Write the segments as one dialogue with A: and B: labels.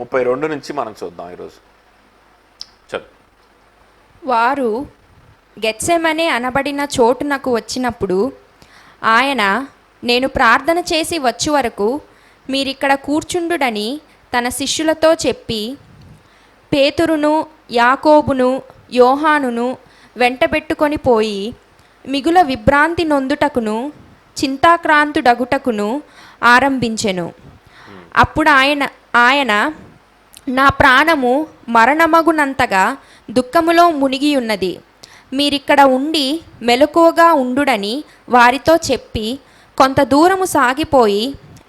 A: 32 నుంచి మనం చూద్దాం ఈరోజు. చదువు.
B: వారు గెత్సెమనే అనబడిన చోటునకు వచ్చినప్పుడు ఆయన, నేను ప్రార్థన చేసి వచ్చు వరకు మీరిక్కడ కూర్చుండుడని తన శిష్యులతో చెప్పి పేతురును యాకోబును యోహానును వెంటబెట్టుకొని పోయి మిగుల విభ్రాంతి నొందుటకును చింతాక్రాంతుడగుటకును ఆరంభించెను. అప్పుడు ఆయన నా ప్రాణము మరణమగునంతగా దుఃఖములో మునిగియున్నది, మీరిక్కడ ఉండి మెలకువగా ఉండుడని వారితో చెప్పి కొంత దూరము సాగిపోయి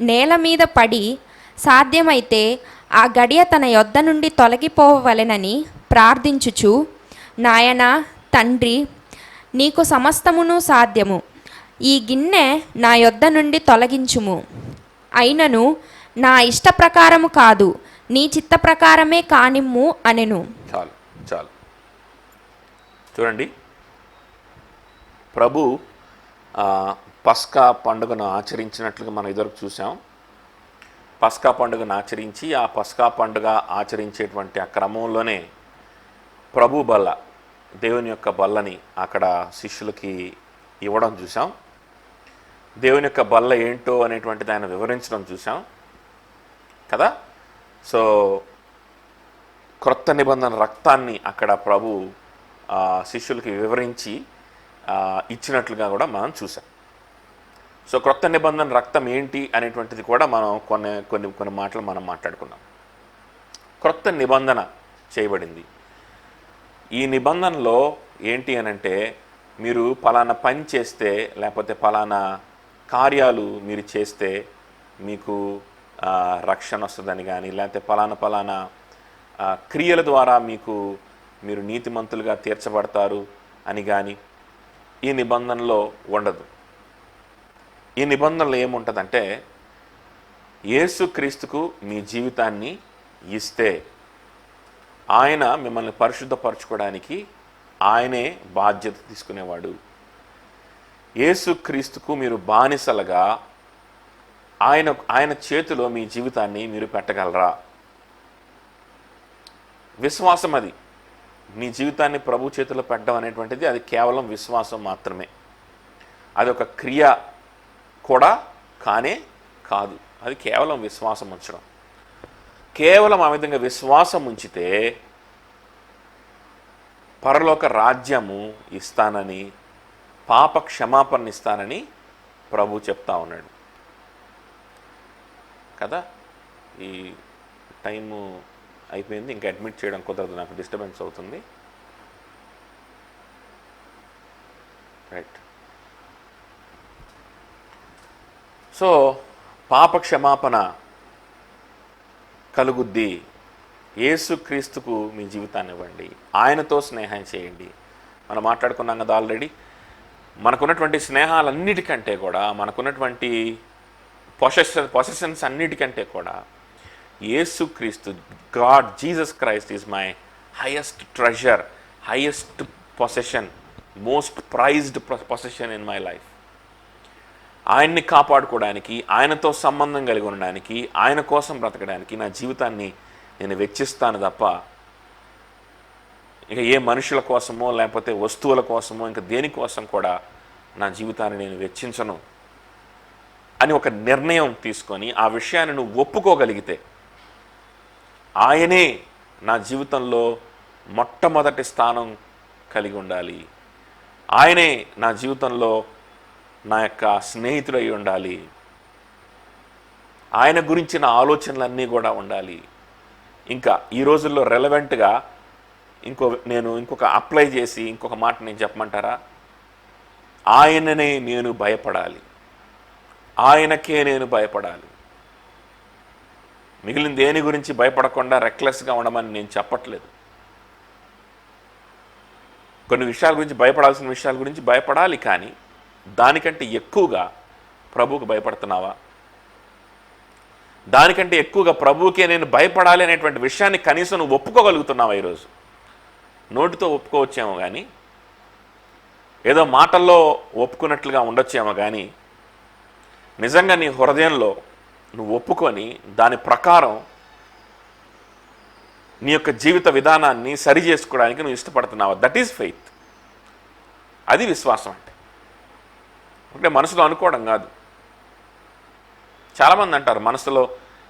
B: నేల మీద పడి సాధ్యమైతే ఆ గడియ తన యొద్ద నుండి తొలగిపోవలెనని ప్రార్థించుచు, నాయనా తండ్రి, నీకు సమస్తమును సాధ్యము, ఈ గిన్నె నా యొద్ద నుండి తొలగించుము, అయినను నా ఇష్ట ప్రకారము కాదు, నీ చిత్త ప్రకారమే కానిమ్ము అనెను.
A: చాలు చాలు. చూడండి, ప్రభు పస్కా పండుగను ఆచరించినట్లుగా మనం ఇదివరకు చూసాం. పస్కా పండుగను ఆచరించి ఆ పస్కా పండుగ ఆచరించేటువంటి ఆ క్రమంలోనే ప్రభు బల్ల, దేవుని యొక్క బల్లని అక్కడ శిష్యులకి ఇవ్వడం చూసాం. దేవుని యొక్క బల్ల ఏంటో అనేటువంటిది ఆయన వివరించడం చూసాం కదా. సో క్రొత్త నిబంధన రక్తాన్ని అక్కడ ప్రభు శిష్యులకి వివరించి ఇచ్చినట్లుగా కూడా మనం చూసాం. సో క్రొత్త నిబంధన రక్తం ఏంటి అనేటువంటిది కూడా మనం కొన్ని మాటలు మనం మాట్లాడుకున్నాం. క్రొత్త నిబంధన చేయబడింది. ఈ నిబంధనలో ఏంటి అనంటే, మీరు పలానా పని చేస్తే లేకపోతే పలానా కార్యాలు మీరు చేస్తే మీకు రక్షణ వస్తుందని కానీ, లేకపోతే పలానా క్రియల ద్వారా మీరు నీతిమంతులుగా తీర్చబడతారు అని కానీ ఈ నిబంధనలో ఉండదు. ఈ నిబంధనలో ఏముంటుందంటే, యేసుక్రీస్తుకు మీ జీవితాన్ని ఇస్తే ఆయన మిమ్మల్ని పరిశుద్ధపరచుకోవడానికి ఆయనే బాధ్యత తీసుకునేవాడు. యేసుక్రీస్తుకు మీరు బానిసలుగా ఆయన చేతిలో మీ జీవితాన్ని మీరు పెట్టగలరా? విశ్వాసం, అది మీ జీవితాన్ని ప్రభు చేతిలో పెట్టడం అనేటువంటిది అది కేవలం విశ్వాసం మాత్రమే. అది ఒక క్రియ కూడా కానే కాదు, అది కేవలం విశ్వాసం ఉంచడం. కేవలం ఆ విధంగా విశ్వాసం ఉంచితే పరలోక రాజ్యము ఇస్తానని, పాప క్షమాపణ ఇస్తానని ప్రభు చెప్తా ఉన్నాడు కదా. ఈ టైము అయిపోయింది, ఇంకా అడ్మిట్ చేయడం కుదరదు, నాకు డిస్టర్బెన్స్ అవుతుంది. రైట్. సో పాప క్షమాపణ కలుగుద్ది. యేసుక్రీస్తుకు మీ జీవితాన్ని ఇవ్వండి, ఆయనతో స్నేహం చేయండి. మనం మాట్లాడుకున్నాం కదా ఆల్రెడీ. మనకున్నటువంటి స్నేహాలన్నిటికంటే కూడా, మనకున్నటువంటి పొసెషన్స్ అన్నిటికంటే కూడా Yesukristu, God Jesus Christ is my highest treasure, highest possession, most prized possession in my life. ఆయన్ని కాపాడుకోవడానికి, ఆయనతో సంబంధం కలిగి ఉండడానికి, ఆయన కోసం బ్రతకడానికి నా జీవితాన్ని నేను వెచ్చిస్తాను తప్ప ఇక ఏ మనుషుల కోసమో లేకపోతే వస్తువుల కోసమో ఇంకా దేనికోసం కూడా నా జీవితాన్ని నేను వెచ్చించను అని ఒక నిర్ణయం తీసుకొని ఆ విషయాన్ని నువ్వు ఒప్పుకోగలిగితే, ఆయనే నా జీవితంలో మొట్టమొదటి స్థానం కలిగి ఉండాలి, ఆయనే నా జీవితంలో నా యొక్క స్నేహితుడై ఉండాలి, ఆయన గురించిన ఆలోచనలన్నీ కూడా ఉండాలి. ఇంకా ఈ రోజుల్లో రెలవెంట్గా ఇంకొక అప్లై చేసి ఇంకొక మాట నేను చెప్పమంటారా? ఆయననే నేను భయపడాలి, ఆయనకే నేను భయపడాలి. మిగిలిన దేని గురించి భయపడకుండా రెక్లెస్గా ఉండమని నేను చెప్పట్లేదు. కొన్ని విషయాల గురించి, భయపడాల్సిన విషయాల గురించి భయపడాలి, కానీ దానికంటే ఎక్కువగా ప్రభువుకు భయపడుతున్నావా? దానికంటే ఎక్కువగా ప్రభువుకే నేను భయపడాలి అనేటువంటి విషయాన్ని కనీసం నువ్వు ఒప్పుకోగలుగుతున్నావా? ఈరోజు నోటితో ఒప్పుకోవచ్చేమో కానీ, ఏదో మాటల్లో ఒప్పుకున్నట్లుగా ఉండొచ్చేమో కానీ, నిజంగా నీ హృదయంలో నువ్వు ఒప్పుకొని దాని ప్రకారం నీ యొక్క జీవిత విధానాన్ని సరి చేసుకోవడానికి నువ్వు ఇష్టపడుతున్నావా? That is faith. అది విశ్వాసం అంటే మనసులో అనుకోవడం కాదు. చాలామంది అంటారు మనసులో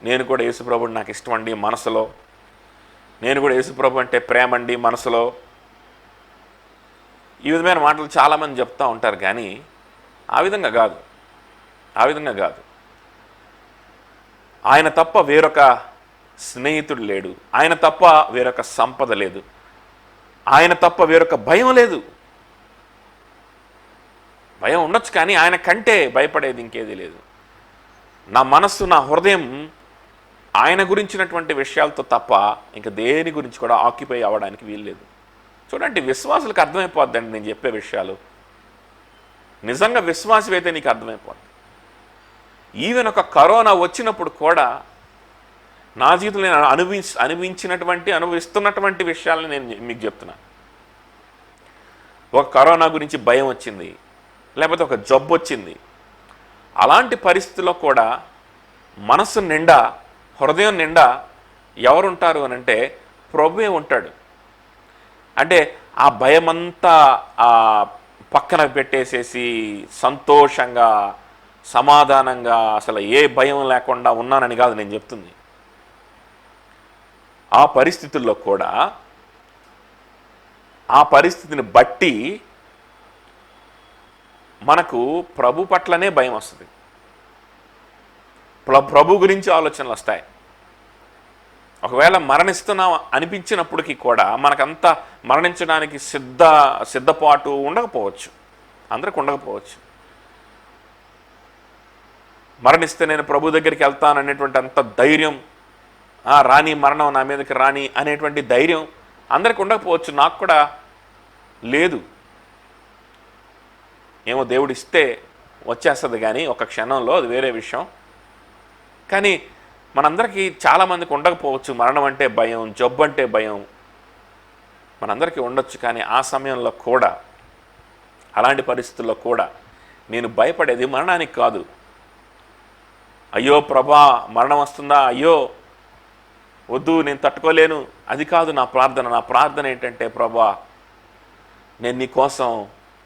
A: నేను కూడా యేసుప్రభుడు నాకు ఇష్టం అండి, మనసులో నేను కూడా యేసుప్రభు అంటే ప్రేమ అండి, మనసులో ఈ విధమైన మాటలు చాలామంది చెప్తూ ఉంటారు. కానీ ఆ విధంగా కాదు, ఆ విధంగా కాదు. ఆయన తప్ప వేరొక స్నేహితుడు లేడు, ఆయన తప్ప వేరొక సంపద లేదు, ఆయన తప్ప వేరొక భయం లేదు. భయం ఉండొచ్చు కానీ ఆయన కంటే భయపడేది ఇంకేది లేదు. నా మనస్సు, నా హృదయం ఆయన గురించినటువంటి విషయాలతో తప్ప ఇంకా దేని గురించి కూడా ఆక్యుపై అవ్వడానికి వీల్లేదు. చూడండి, విశ్వాసులకు అర్థమైపోద్దండి నేను చెప్పే విషయాలు. నిజంగా విశ్వాసం అయితే నీకు అర్థమైపోద్ది. ఈవెన్ ఒక కరోనా వచ్చినప్పుడు కూడా నా జీవితంలో నేను అనుభవిస్తున్నటువంటి విషయాలను నేను మీకు చెప్తున్నాను. ఒక కరోనా గురించి భయం వచ్చింది, లేకపోతే ఒక జబ్బు వచ్చింది. అలాంటి పరిస్థితుల్లో కూడా మనసు నిండా, హృదయం నిండా ఎవరుంటారు అని అంటే ప్రభువే ఉంటాడు. అంటే ఆ భయమంతా పక్కన పెట్టేసేసి సంతోషంగా, సమాధానంగా, అసలు ఏ భయం లేకుండా ఉన్నానని కాదు నేను చెప్తుంది. ఆ పరిస్థితుల్లో కూడా ఆ పరిస్థితిని బట్టి మనకు ప్రభు పట్లనే భయం వస్తుంది, ప్రభు గురించి ఆలోచనలు వస్తాయి. ఒకవేళ మరణిస్తున్నాం అనిపించినప్పటికీ కూడా మనకంతా మరణించడానికి సిద్ధపాటు ఉండకపోవచ్చు, అందరికి ఉండకపోవచ్చు. మరణిస్తే నేను ప్రభు దగ్గరికి వెళ్తాననేటువంటి అంత ధైర్యం, రాని మరణం నా మీదకి రాని అనేటువంటి ధైర్యం అందరికి ఉండకపోవచ్చు, నాకు కూడా లేదు. ఏమో దేవుడు ఇస్తే వచ్చేస్తుంది కానీ ఒక క్షణంలో, అది వేరే విషయం. కానీ మనందరికీ చాలామందికి ఉండకపోవచ్చు. మరణం అంటే భయం, జబ్బు అంటే భయం మనందరికీ ఉండొచ్చు. కానీ ఆ సమయంలో కూడా, అలాంటి పరిస్థితుల్లో కూడా నేను భయపడేది మరణానికి కాదు. అయ్యో ప్రభా మరణం వస్తుందా, అయ్యో వద్దు నేను తట్టుకోలేను, అది కాదు నా ప్రార్థన. నా ప్రార్థన ఏంటంటే, ప్రభా నేను నీ కోసం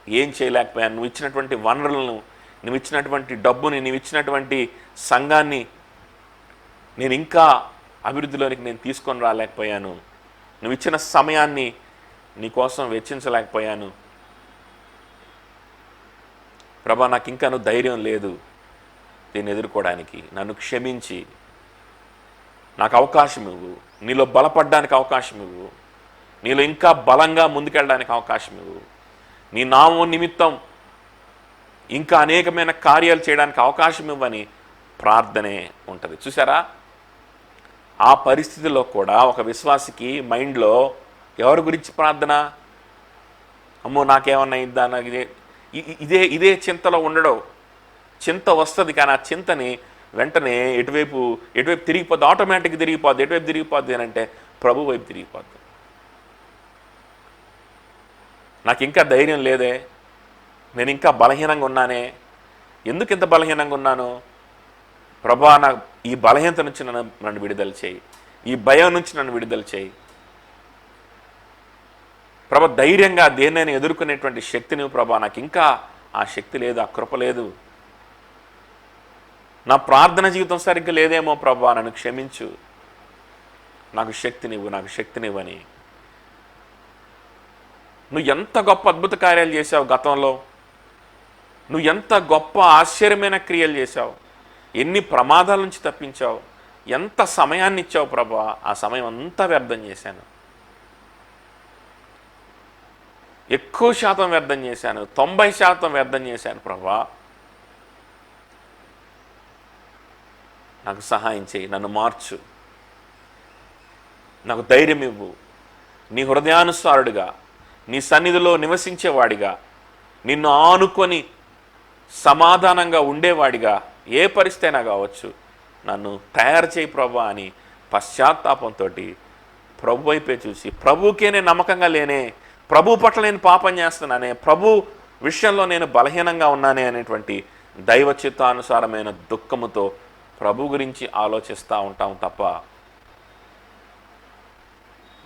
A: ఏం చేయలేకపోయాను. నువ్వు ఇచ్చినటువంటి వనరులను, నువ్వు ఇచ్చినటువంటి డబ్బుని, నువ్వు ఇచ్చినటువంటి సంఘాన్ని నేను ఇంకా అభివృద్ధిలోనికి నేను తీసుకొని రాలేకపోయాను. నువ్వు ఇచ్చిన సమయాన్ని నీ కోసం వెచ్చించలేకపోయాను. ప్రభా నాకు ఇంకా నువ్వు ధైర్యం లేదు దీన్ని ఎదుర్కోవడానికి. నన్ను క్షమించి నాకు అవకాశం ఇవ్వు, నీలో బలపడడానికి అవకాశం ఇవ్వు, నీలో ఇంకా బలంగా ముందుకెళ్ళడానికి అవకాశం ఇవ్వు, నీ నామం నిమిత్తం ఇంకా అనేకమైన కార్యాలు చేయడానికి అవకాశం ఇవ్వని ప్రార్థనే ఉంటుంది. చూసారా, ఆ పరిస్థితిలో కూడా ఒక విశ్వాసికి మైండ్లో ఎవరి గురించి ప్రార్థన? అమ్మో నాకేమన్నా ఇద్దా, నాకు ఇదే చింతలో ఉండడం. చింత వస్తుంది కానీ ఆ చింతని వెంటనే ఎటువైపు తిరిగిపోద్ది, ఆటోమేటిక్గా తిరిగిపోద్ది. ఎటువైపు తిరిగిపోద్ది అని అంటే ప్రభు వైపు తిరిగిపోద్ది. నాకు ఇంకా ధైర్యం లేదే, నేను ఇంకా బలహీనంగా ఉన్నానే. ఎందుకు ఇంత బలహీనంగా ఉన్నాను? ప్రభా నాకు ఈ బలహీనత నుంచి నన్ను విడుదల చేయి, ఈ భయం నుంచి నన్ను విడుదల చేయి. ప్రభా ధైర్యంగా దేన్నైనా ఎదుర్కొనేటువంటి శక్తిని ప్రభా నాకు ఇంకా ఆ శక్తి లేదు, ఆ కృప లేదు. నా ప్రార్థన జీవితం సరిగ్గా లేదేమో ప్రభా, నన్ను క్షమించు, నాకు శక్తినివ్వు, నాకు శక్తినివ్వని. నువ్వు ఎంత గొప్ప అద్భుత కార్యాలు చేశావు గతంలో, నువ్వు ఎంత గొప్ప ఆశ్చర్యమైన క్రియలు చేశావు, ఎన్ని ప్రమాదాల నుంచి తప్పించావు, ఎంత సమయాన్ని ఇచ్చావు ప్రభా. ఆ సమయం అంతా వ్యర్థం చేశాను, ఎక్కువ శాతం వ్యర్థం చేశాను, 90% వ్యర్థం చేశాను ప్రభా. నాకు సహాయం చేయి, నన్ను మార్చు, నాకు ధైర్యం ఇవ్వు. నీ హృదయానుసారుడిగా, నీ సన్నిధిలో నివసించేవాడిగా, నిన్ను ఆనుకొని సమాధానంగా ఉండేవాడిగా ఏ పరిస్థితి అయినా కావచ్చు నన్ను తయారు చేయి ప్రభా అని పశ్చాత్తాపంతో ప్రభు వైపే చూసి, ప్రభుకే నేను నమ్మకంగా లేనే, ప్రభు పట్ల నేను పాపం చేస్తున్నానే, ప్రభు విషయంలో నేను బలహీనంగా ఉన్నానే అనేటువంటి దైవ చిత్తానుసారమైన దుఃఖముతో ప్రభు గురించి ఆలోచిస్తూ ఉంటాం తప్ప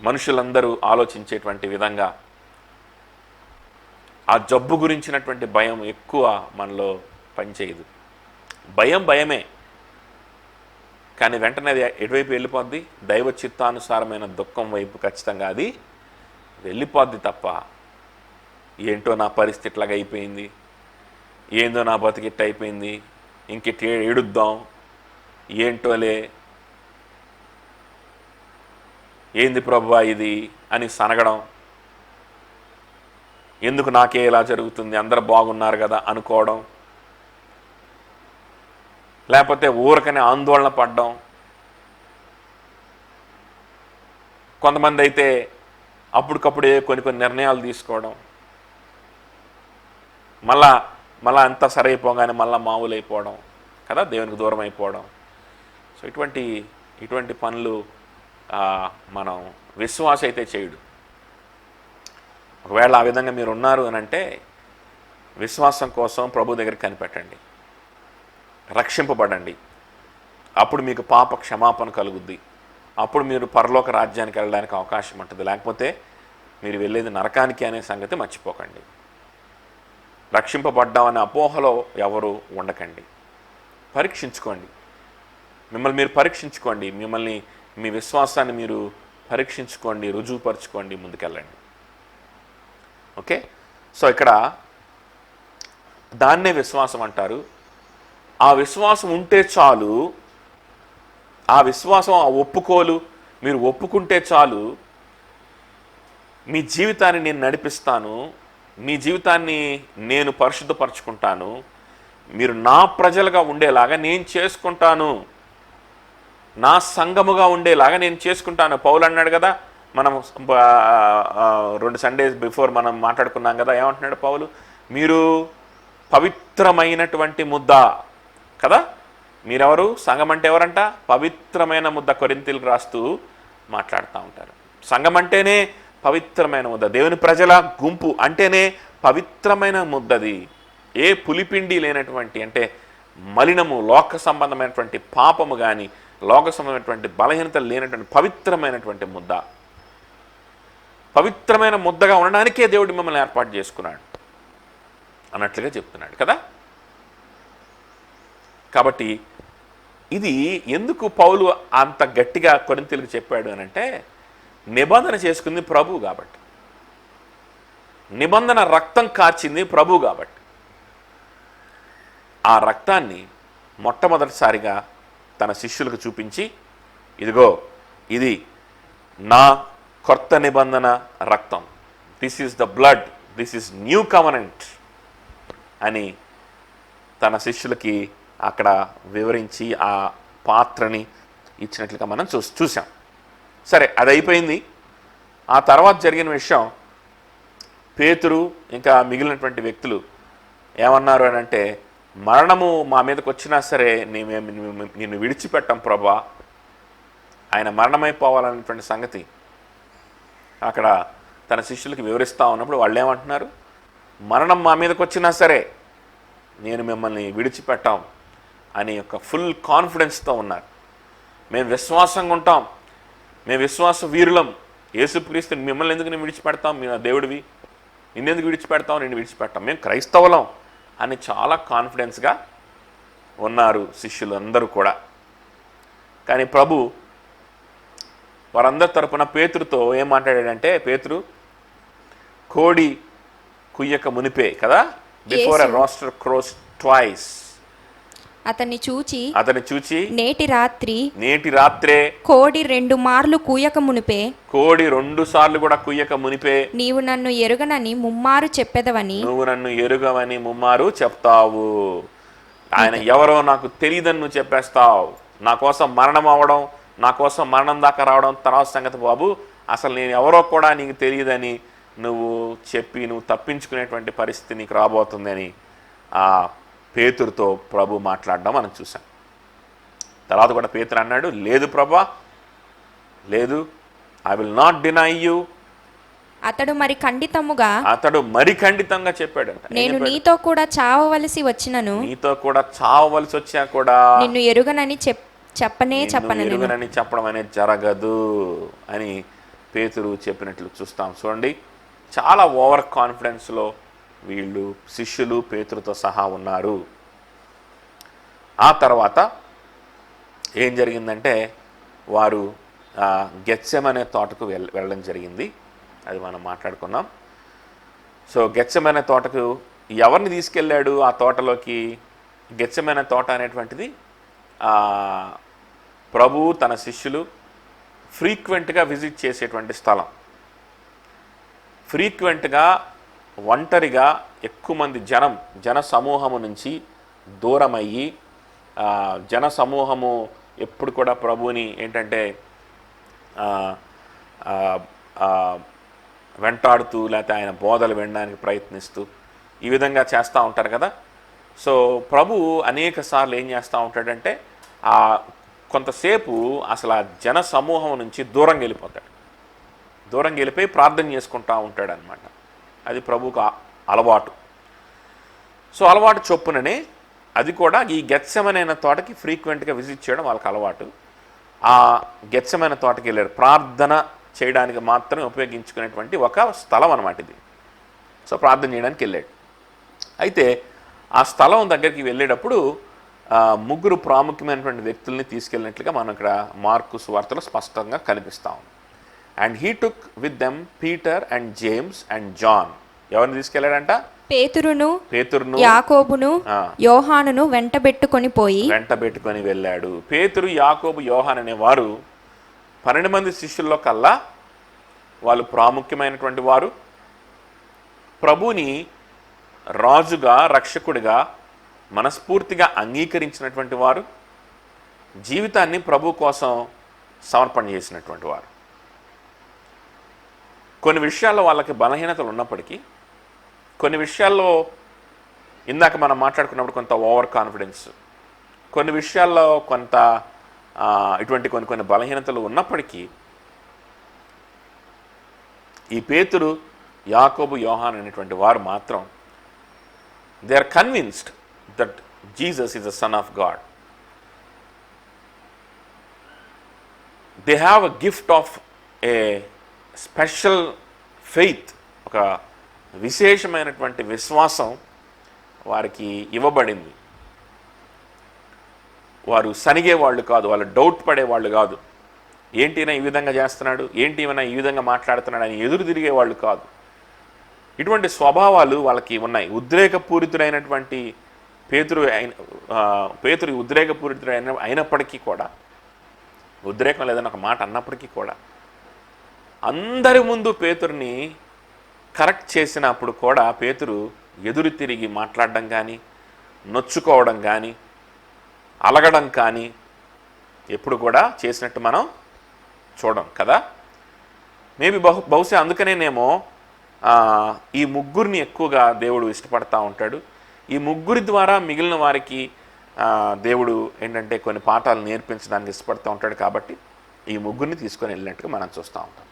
A: మనుషులందరూ ఆలోచించేటువంటి విధంగా ఆ జబ్బు గురించినటువంటి భయం ఎక్కువ మనలో పనిచేయదు. భయమే, కానీ వెంటనే అది ఎటువైపు వెళ్ళిపోద్ది? దైవ చిత్తానుసారమైన దుఃఖం వైపు ఖచ్చితంగా అది వెళ్ళిపోద్ది తప్ప, ఏంటో నా పరిస్థితి ఇట్లాగ అయిపోయింది, ఏందో నా బతికిట్ట అయిపోయింది, ఇంకిట్ ఏడుద్దాం, ఏంటోలే, ఏంది ప్రభువా ఇది అని సనగడం, ఎందుకు నాకే ఇలా జరుగుతుంది, అందరూ బాగున్నారు కదా అనుకోవడం, లేకపోతే ఊరకనే ఆందోళన పడడం. కొంతమంది అయితే అప్పటికప్పుడే కొన్ని నిర్ణయాలు తీసుకోవడం, మళ్ళా అంతా సరైపోగానే మళ్ళీ మామూలు అయిపోవడం కదా, దేవునికి దూరం అయిపోవడం. సో ఇటువంటి పనులు మనం విశ్వాస అయితే చేయడు. ఒకవేళ ఆ విధంగా మీరు ఉన్నారు అని అంటే విశ్వాసం కోసం ప్రభు దగ్గరికి కనిపెట్టండి, రక్షింపబడండి. అప్పుడు మీకు పాప క్షమాపణ కలుగుద్ది, అప్పుడు మీరు పరలోక రాజ్యానికి వెళ్ళడానికి అవకాశం ఉంటుంది. లేకపోతే మీరు వెళ్ళేది నరకానికి అనే సంగతి మర్చిపోకండి. రక్షింపబడ్డామనే అపోహలో ఎవరు ఉండకండి. పరీక్షించుకోండి, మిమ్మల్ని మీరు పరీక్షించుకోండి, మీ విశ్వాసాన్ని మీరు పరీక్షించుకోండి, రుజువుపరచుకోండి, ముందుకెళ్ళండి. ఓకే, సో ఇక్కడ దాన్నే విశ్వాసం అంటారు. ఆ విశ్వాసం ఉంటే చాలు, ఆ విశ్వాసం, ఆ ఒప్పుకోలు మీరు ఒప్పుకుంటే చాలు, మీ జీవితాన్ని నేను నడిపిస్తాను, మీ జీవితాన్ని నేను పరిశుద్ధపరచుకుంటాను, మీరు నా ప్రజలుగా ఉండేలాగా నేను చేసుకుంటాను, నా సంఘముగా ఉండేలాగా నేను చేసుకుంటాను. పౌలు అన్నాడు కదా, మనం 2 సండేస్ బిఫోర్ మనం మాట్లాడుకున్నాం కదా, ఏమంటున్నాడు పౌలు? మీరు పవిత్రమైనటువంటి ముద్ద కదా. మీరెవరు? సంఘం అంటే ఎవరంట? పవిత్రమైన ముద్ద. కొరింథీయులకు రాస్తూ మాట్లాడుతూ ఉంటారు. సంఘం అంటేనే పవిత్రమైన ముద్ద, దేవుని ప్రజల గుంపు అంటేనే పవిత్రమైన ముద్దది. ఏ పులిపిండి లేనటువంటి, అంటే మలినము, లోక సంబంధమైనటువంటి పాపము కానీ లోక సంబంధమైనటువంటి బలహీనతలు లేనటువంటి పవిత్రమైనటువంటి ముద్ద. పవిత్రమైన ముద్దగా ఉండడానికే దేవుడు మిమ్మల్ని ఏర్పాటు చేసుకున్నాడు అన్నట్లుగా చెప్తున్నాడు కదా. కాబట్టి ఇది ఎందుకు పౌలు అంత గట్టిగా కొరింథీయులకు చెప్పాడు అని అంటే, నిబంధన చేసుకుంది ప్రభువు కాబట్టి, నిబంధన రక్తం కార్చింది ప్రభువు కాబట్టి, ఆ రక్తాన్ని మొట్టమొదటిసారిగా తన శిష్యులకు చూపించి, ఇదిగో ఇది నా కొత్త నిబంధన రక్తం, this is the blood, this is new covenant అని తన శిష్యులకి అక్కడ వివరించి ఆ పాత్రని ఇచ్చినట్లుగా మనం చూసాం. సరే, అది అయిపోయింది. ఆ తర్వాత జరిగిన విషయం, పేతురు ఇంకా మిగిలినటువంటి వ్యక్తులు ఏమన్నారు అని అంటే, మరణము మా మీదకి వచ్చినా సరే నిన్ను విడిచిపెట్టాం ప్రభా, ఆయన మరణమైపోవాలనేటువంటి సంగతి అక్కడ తన శిష్యులకి వివరిస్తూ ఉన్నప్పుడు వాళ్ళు ఏమంటున్నారు? మరణం మా మీదకి వచ్చినా సరే నేను మిమ్మల్ని విడిచిపెట్టాం అని ఒక ఫుల్ కాన్ఫిడెన్స్తో ఉన్నారు. మేము విశ్వాసంగా ఉంటాం, మేము విశ్వాస వీరులం, యేసుక్రీస్తుని మిమ్మల్ని ఎందుకు నేను విడిచిపెడతాం, మేము దేవుడివి, నిన్నెందుకు విడిచిపెడతాం, నేను విడిచిపెట్టాం, మేము క్రైస్తవులం అని చాలా కాన్ఫిడెన్స్గా ఉన్నారు శిష్యులు అందరూ కూడా. కానీ ప్రభు వారందరి తరపున పేతురుతో ఏం మాట్లాడాడంటే, పేతురు కోడి కుయ్యక మునిపే కదా, before a raster crores twice,
B: అతన్ని చూచి నేటి రాత్రే కోడి 2 మార్లు కూయక మునిపే,
A: కోడి 2 సార్లు కూడా కుయ్యక మునిపే
B: నీవు నన్ను ఎరుగనని ముమ్మారు చెప్పెదవని,
A: నువ్వు నన్ను ఎరుగవని ముమ్మారు చెప్తావు. ఆయన ఎవరో నాకు తెలియదని నువ్వు చెప్పేస్తావు, నా కోసం మరణం అవ్వడం, నా కోసం మరణం దాకా రావడం తర్వాత సంగతి బాబు, అసలు నేను ఎవరో కూడా నీకు తెలియదని నువ్వు చెప్పి నువ్వు తప్పించుకునేటువంటి పరిస్థితి నీకు రాబోతుందని ఆ పేతురుతో ప్రభు మాట్లాడడం మనం చూసాం. తర్వాత కూడా పేతురు అన్నాడు, లేదు ప్రభా, లేదు, I will not deny you.
B: అతడు మరి ఖండితంగా చెప్పాడంట, నేను నీతో కూడా చావవలసి వచ్చినను, నీతో కూడా చావవలసి వచ్చినా కూడా నిన్ను ఎరుగనని చెప్పడం అనేది జరగదు అని
A: పేతురు చెప్పినట్లు చూస్తాం. చూడండి, చాలా ఓవర్ కాన్ఫిడెన్స్లో వీళ్ళు శిష్యులు పేతురుతో సహా ఉన్నారు. ఆ తర్వాత ఏం జరిగిందంటే వారు గెత్సెమనే తోటకు వెళ్ళడం జరిగింది. అది మనం మాట్లాడుకున్నాం. సో గెత్సెమనే తోటకు ఎవరిని తీసుకెళ్ళాడు? ఆ తోటలోకి గెత్సెమనే తోట అనేటువంటిది ప్రభువు తన శిష్యులు ఫ్రీక్వెంట్గా విజిట్ చేసేటువంటి స్థలం. ఫ్రీక్వెంట్గా ఒంటరిగా ఎక్కువ మంది జన సమూహము నుంచి దూరమయ్యి, జన సమూహము ఎప్పుడు కూడా ప్రభువుని ఏంటంటే వెంటాడుతూ లేకపోతే ఆయన బోధలు వినడానికి ప్రయత్నిస్తూ ఈ విధంగా చేస్తూ ఉంటారు కదా. సో ప్రభు అనేక సార్లు ఏం చేస్తూ ఉంటాడంటే కొంతసేపు అసలు ఆ జన సమూహం నుంచి దూరంగా వెళ్ళిపోతాడు. దూరంగా వెళ్ళిపోయి ప్రార్థన చేసుకుంటూ ఉంటాడు అనమాట. అది ప్రభువుకు అలవాటు. సో అలవాటు చొప్పుననే అది కూడా ఈ గెత్సెమనే తోటకి ఫ్రీక్వెంట్గా విజిట్ చేయడం వాళ్ళకి అలవాటు. ఆ గెత్సెమనే తోటకి వెళ్ళాడు. ప్రార్థన చేయడానికి మాత్రమే ఉపయోగించుకునేటువంటి ఒక స్థలం అన్నమాట ఇది. సో ప్రార్థన చేయడానికి వెళ్ళాడు. అయితే ఆ స్థలం దగ్గరికి వెళ్ళేటప్పుడు ముగ్గురు ప్రాముఖ్యమైనటువంటి వ్యక్తుల్ని తీసుకెళ్ళినట్లుగా మనం ఇక్కడ మార్కు సువార్తలో స్పష్టంగా కనిపిస్తాం. And he took with them Peter and James and John. ఎవరిని తీసుకెళ్ళాడంట? పేతురును
B: యాకోబును యోహానును వెంటబెట్టుకొని
A: వెళ్ళాడు. పేతురు, యాకోబు, యోహాన్ అనే వారు 12 మంది శిష్యుల్లో కల్లా వాళ్ళు ప్రాముఖ్యమైనటువంటి వారు. ప్రభుని రాజుగా, రక్షకుడిగా మనస్ఫూర్తిగా అంగీకరించినటువంటి వారు, జీవితాన్ని ప్రభు కోసం సమర్పణ చేసినటువంటి వారు. కొన్ని విషయాల్లో వాళ్ళకి బలహీనతలు ఉన్నప్పటికీ, కొన్ని విషయాల్లో ఇందాక మనం మాట్లాడుకున్నప్పుడు కొంత ఓవర్ కాన్ఫిడెన్స్, కొన్ని విషయాల్లో కొంత ఇటువంటి కొన్ని బలహీనతలు ఉన్నప్పటికీ ఈ పేతురు, యాకోబు, యోహాన్ అనేటువంటి వారు మాత్రం they are convinced that Jesus is the son of God. They have a gift of a special faith, ఒక విశేషమైనటువంటి విశ్వాసం వారికి ఇవ్వబడింది. వారు సనిగేవాళ్ళు కాదు, వాళ్ళు డౌట్ పడేవాళ్ళు కాదు. ఏంటినా ఈ విధంగా చేస్తున్నాడు, ఏంటి ఏమైనా ఈ విధంగా మాట్లాడుతున్నాడు అని ఎదురు తిరిగేవాళ్ళు కాదు. ఇటువంటి స్వభావాలు వాళ్ళకి ఉన్నాయి. ఉద్రేకపూరితుడైనటువంటి పేతురు ఉద్రేకపూరితుడైన అయినప్పటికీ కూడా, ఉద్రేకం లేదని ఒక మాట అన్నప్పటికీ కూడా, అందరి ముందు పేతురుని కరెక్ట్ చేసినప్పుడు కూడా పేతురు ఎదురు తిరిగి మాట్లాడడం కానీ, నొచ్చుకోవడం కానీ, అలగడం కానీ ఎప్పుడు కూడా చేసినట్టు మనం చూడం కదా. మేబీ బహుశా అందుకనేనేమో ఈ ముగ్గురిని ఎక్కువగా దేవుడు ఇష్టపడతా ఉంటాడు. ఈ ముగ్గురి ద్వారా మిగిలిన వారికి దేవుడు ఏంటంటే కొన్ని పాఠాలు నేర్పించడానికి ఇష్టపడుతూ ఉంటాడు. కాబట్టి ఈ ముగ్గురిని తీసుకొని వెళ్ళినట్టుగా మనం చూస్తూ ఉంటాం.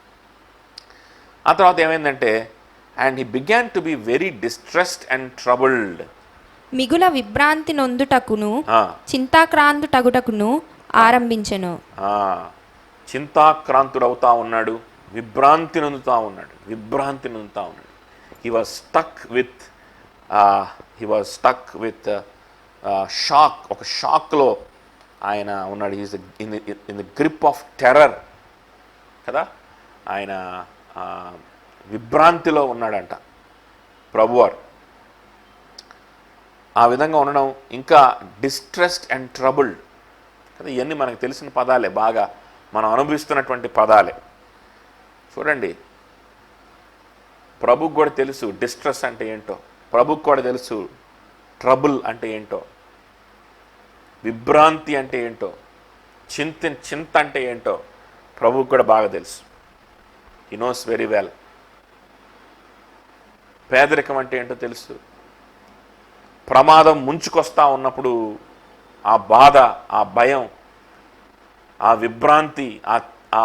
A: ఆ తర్వాత ఏమైందంటే, and he began to be very distressed and troubled.
B: మిగుల విభ్రాంతి నొందుటకును చింతాక్రాంతుటగుటకును ఆరంభించెను.
A: చింతాక్రాంతుడవుతా ఉన్నాడు, విభ్రాంతి నొందుతా ఉన్నాడు. He was stuck with shock. ఒక షాక్లో ఆయన ఉన్నాడు. Is in the grip of terror కదా. ఆయన విభ్రాంతిలో ఉన్నాడంట ప్రభువారు. ఆ విధంగా ఉండడం, ఇంకా డిస్ట్రెస్డ్ అండ్ ట్రబుల్డ్ కదా. ఇవన్నీ మనకు తెలిసిన పదాలే, బాగా మనం అనుభవిస్తున్నటువంటి పదాలే. చూడండి, ప్రభుకు కూడా తెలుసు డిస్ట్రెస్ అంటే ఏంటో, ప్రభుకు కూడా తెలుసు ట్రబుల్ అంటే ఏంటో, విభ్రాంతి అంటే ఏంటో, చింత అంటే ఏంటో ప్రభుకు కూడా బాగా తెలుసు. He knows very well. పేదరికం అంటే ఏంటో తెలుసు. ప్రమాదం ముంచుకొస్తా ఉన్నప్పుడు ఆ బాధ, ఆ భయం, ఆ విభ్రాంతి, ఆ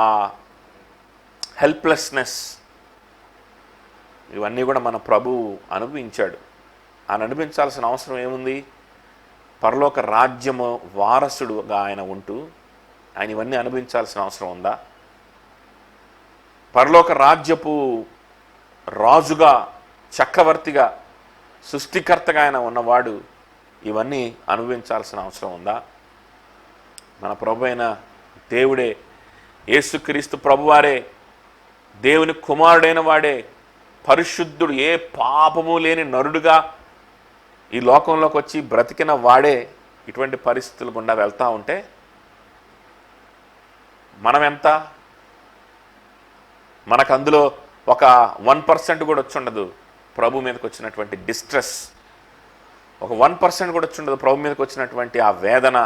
A: హెల్ప్లెస్నెస్, ఇవన్నీ కూడా మన ప్రభువు అనుభవించాడు. ఆయన అనుభవించాల్సిన అవసరం ఏముంది? పరలోక రాజ్యము వారసుడుగా ఆయన ఉంటూ ఆయన ఇవన్నీ అనుభవించాల్సిన అవసరం ఉందా? పరలోక రాజ్యపు రాజుగా, చక్రవర్తిగా, సృష్టికర్తగా ఆయన ఉన్నవాడు ఇవన్నీ అనుభవించాల్సిన అవసరం ఉందా? మన ప్రభు అయిన దేవుడే, యేసుక్రీస్తు ప్రభువారే, దేవుని కుమారుడైన వాడే, పరిశుద్ధుడు, ఏ పాపము లేని నరుడుగా ఈ లోకంలోకి వచ్చి బ్రతికిన వాడే ఇటువంటి పరిస్థితులు గుండా వెళ్తూ ఉంటే మనం ఎంత? మనకు అందులో ఒక 1% కూడా వచ్చి ఉండదు ప్రభు మీదకి వచ్చినటువంటి డిస్ట్రెస్, ఒక 1% కూడా వచ్చి ఉండదు ప్రభు మీదకి వచ్చినటువంటి ఆ వేదన,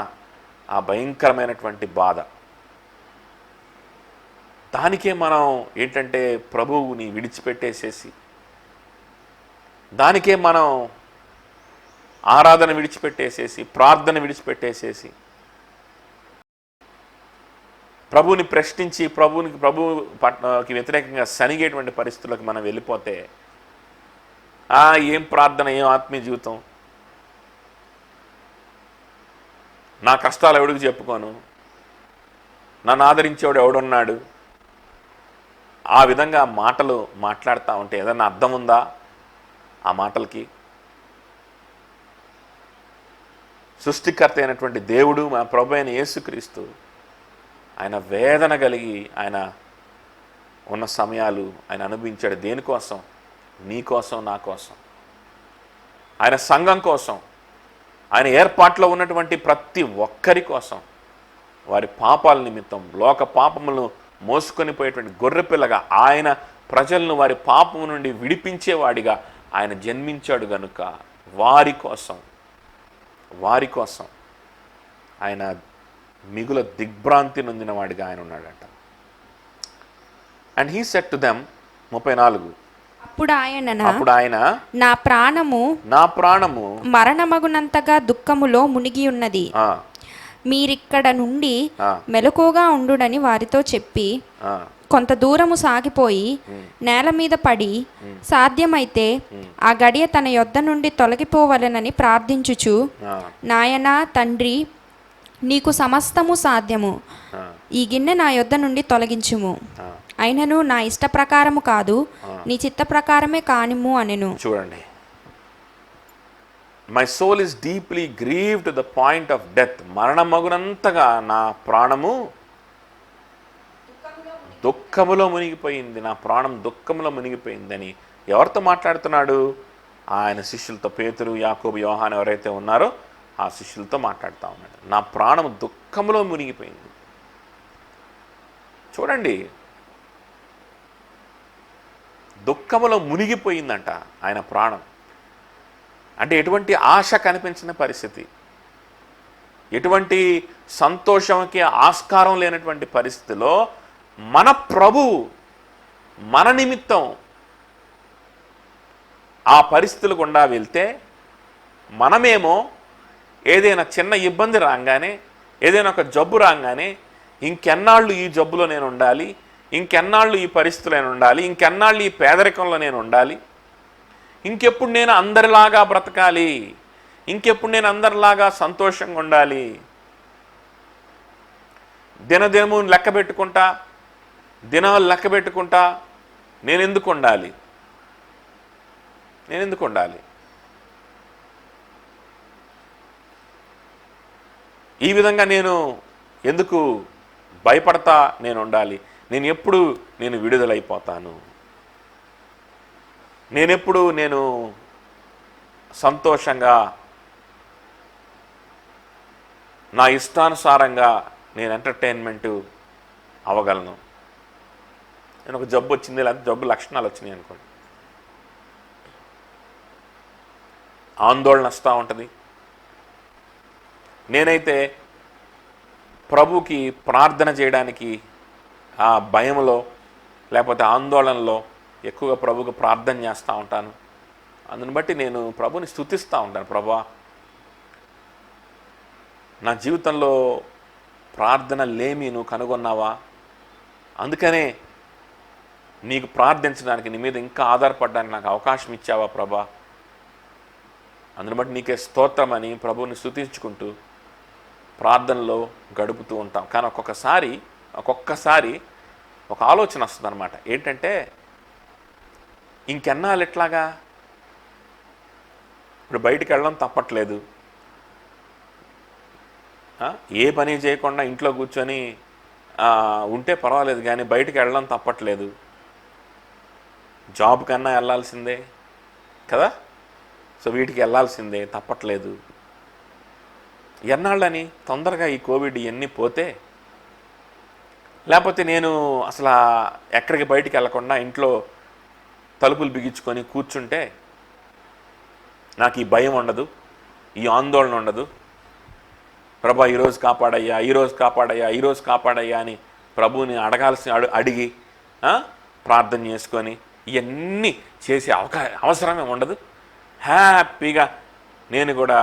A: ఆ భయంకరమైనటువంటి బాధ. దానికే మనం ఏంటంటే ప్రభువుని విడిచిపెట్టేసేసి, దానికే మనం ఆరాధన విడిచిపెట్టేసేసి, ప్రార్థన విడిచిపెట్టేసేసి, ప్రభువుని ప్రశ్నించి ప్రభువుకి వ్యతిరేకంగా సనిగేటువంటి పరిస్థితులకు మనం వెళ్ళిపోతే ఏం ప్రార్థన, ఏం ఆత్మీయ జీవితం, నా కష్టాలు ఎవడికి చెప్పుకోను, నన్ను ఆదరించేవాడు ఎవడున్నాడు, ఆ విధంగా మాటలు మాట్లాడుతూ ఉంటే ఏదన్నా అర్థం ఉందా ఆ మాటలకి? సృష్టికర్త అయినటువంటి దేవుడు, మన ప్రభు అయిన యేసుక్రీస్తు, ఆయన వేదన కలిగి ఆయన ఉన్న సమయాలు ఆయన అనుభవించాడు. దేనికోసం? నీ కోసం, నా కోసం, ఆయన సంఘం కోసం, ఆయన ఏర్పాట్లో ఉన్నటువంటి ప్రతి ఒక్కరి కోసం, వారి పాపాల నిమిత్తం, లోక పాపములను మోసుకొని పోయేటువంటి గొర్రెపిల్లగా ఆయన ప్రజలను వారి పాపము నుండి విడిపించేవాడిగా ఆయన జన్మించాడు గనుక వారి కోసం ఆయన మిగుల దిగ్భ్రాంతి నొందినవాడిగా ఆయన ఉన్నాడంట. And he said to them 34, అప్పుడు ఆయన
B: నా ప్రాణము మరణమగునంతగా దుఃఖములో మునిగి ఉన్నది, మీరిక్కడ నుండి మెలకుగా ఉండుడని వారితో చెప్పి కొంత దూరము సాగిపోయి నేల మీద పడి సాధ్యమైతే ఆ గడియ తన యొద్ద నుండి తొలగిపోవలెనని ప్రార్థించుచు, నాయనా తండ్రి, నీకు సమస్తము సాధ్యము, ఈ గిన్నె నా యొద్ద నుండి తొలగించుము, అయినను నా ఇష్ట ప్రకారము కాదు, నీ చిత్త ప్రకారమే కానిము అనెను.
A: చూడండి, my soul is deeply grieved to the point of death. మరణమగునంతగా నా ప్రాణము దుఃఖములో మునిగిపోయింది, నా ప్రాణం దుఃఖములో మునిగిపోయిందని ఎవరితో మాట్లాడుతున్నాడు? ఆయన శిష్యులతో, పేతురు, యాకోబు, యోహాను ఎవరైతే ఉన్నారో ఆ శిష్యులతో మాట్లాడుతూ ఉన్నాడు. నా ప్రాణం దుఃఖములో మునిగిపోయింది. చూడండి, దుఃఖములో మునిగిపోయిందంట ఆయన ప్రాణం. అంటే ఎటువంటి ఆశ కనిపించిన పరిస్థితి, ఎటువంటి సంతోషంకి ఆస్కారం లేనటువంటి పరిస్థితిలో మన ప్రభువు మన నిమిత్తం ఆ పరిస్థితులు గుండా వెళ్తే, మనమేమో ఏదైనా చిన్న ఇబ్బంది రాగానే, ఏదైనా ఒక జబ్బు రాగానే, ఇంకెన్నాళ్ళు ఈ జబ్బులో నేను ఉండాలి, ఇంకెన్నాళ్ళు ఈ పరిస్థితులు నేను ఉండాలి, ఇంకెన్నాళ్ళు ఈ పేదరికంలో నేను ఉండాలి, ఇంకెప్పుడు నేను అందరిలాగా బ్రతకాలి, ఇంకెప్పుడు నేను అందరిలాగా సంతోషంగా ఉండాలి, దినదినము లెక్క పెట్టుకుంటా, దినాలు లెక్క పెట్టుకుంటా నేను ఎందుకు ఉండాలి? ఈ విధంగా నేను ఎందుకు భయపడతా నేను ఉండాలి? నేను విడుదలైపోతాను, నేను సంతోషంగా నా ఇష్టానుసారంగా నేను ఎంటర్టైన్మెంటు అవ్వగలను. నేను ఒక జబ్బు వచ్చింది, లేకపోతే జబ్బు లక్షణాలు వచ్చినాయి అనుకోండి, ఆందోళన వస్తూ ఉంటుంది. నేనైతే ప్రభుకి ప్రార్థన చేయడానికి ఆ భయంలో లేకపోతే ఆందోళనలో ఎక్కువగా ప్రభుకి ప్రార్థన చేస్తూ ఉంటాను. అందుని బట్టి నేను ప్రభుని స్తుతిస్తూ ఉంటాను. ప్రభువా, నా జీవితంలో ప్రార్థన లేమి నువ్వు కనుగొన్నావా, అందుకనే నీకు ప్రార్థించడానికి, నీ మీద ఇంకా ఆధారపడడానికి నాకు అవకాశం ఇచ్చావా ప్రభా, అందుని బట్టి నీకే స్తోత్రం అని ప్రభువుని స్తుతించుకుంటూ ప్రార్థనలో గడుపుతూ ఉంటాం. కానీ ఒక్కొక్కసారి ఒక ఆలోచన వస్తుంది అనమాట. ఏంటంటే ఇంకెన్నాళ్ళు ఎట్లాగా, ఇప్పుడు బయటికి వెళ్ళడం తప్పట్లేదు, ఏ పని చేయకుండా ఇంట్లో కూర్చొని ఉంటే పర్వాలేదు, కానీ బయటికి వెళ్ళడం తప్పట్లేదు, జాబ్ కన్నా వెళ్ళాల్సిందే కదా, సో వీటికి వెళ్ళాల్సిందే తప్పట్లేదు. ఎన్నాళ్ళని తొందరగా ఈ కోవిడ్ ఇవన్నీ పోతే, లేకపోతే నేను అసలు ఎక్కడికి బయటికి వెళ్ళకుండా ఇంట్లో తలుపులు బిగించుకొని కూర్చుంటే నాకు ఈ భయం ఉండదు, ఈ ఆందోళన ఉండదు. ప్రభా ఈరోజు కాపాడయ్యా, ఈరోజు కాపాడయ్యా, ఈరోజు కాపాడయ్యా అని ప్రభువుని అడిగి ప్రార్థన చేసుకొని ఇవన్నీ చేసే అవసరమే ఉండదు. హ్యాపీగా నేను కూడా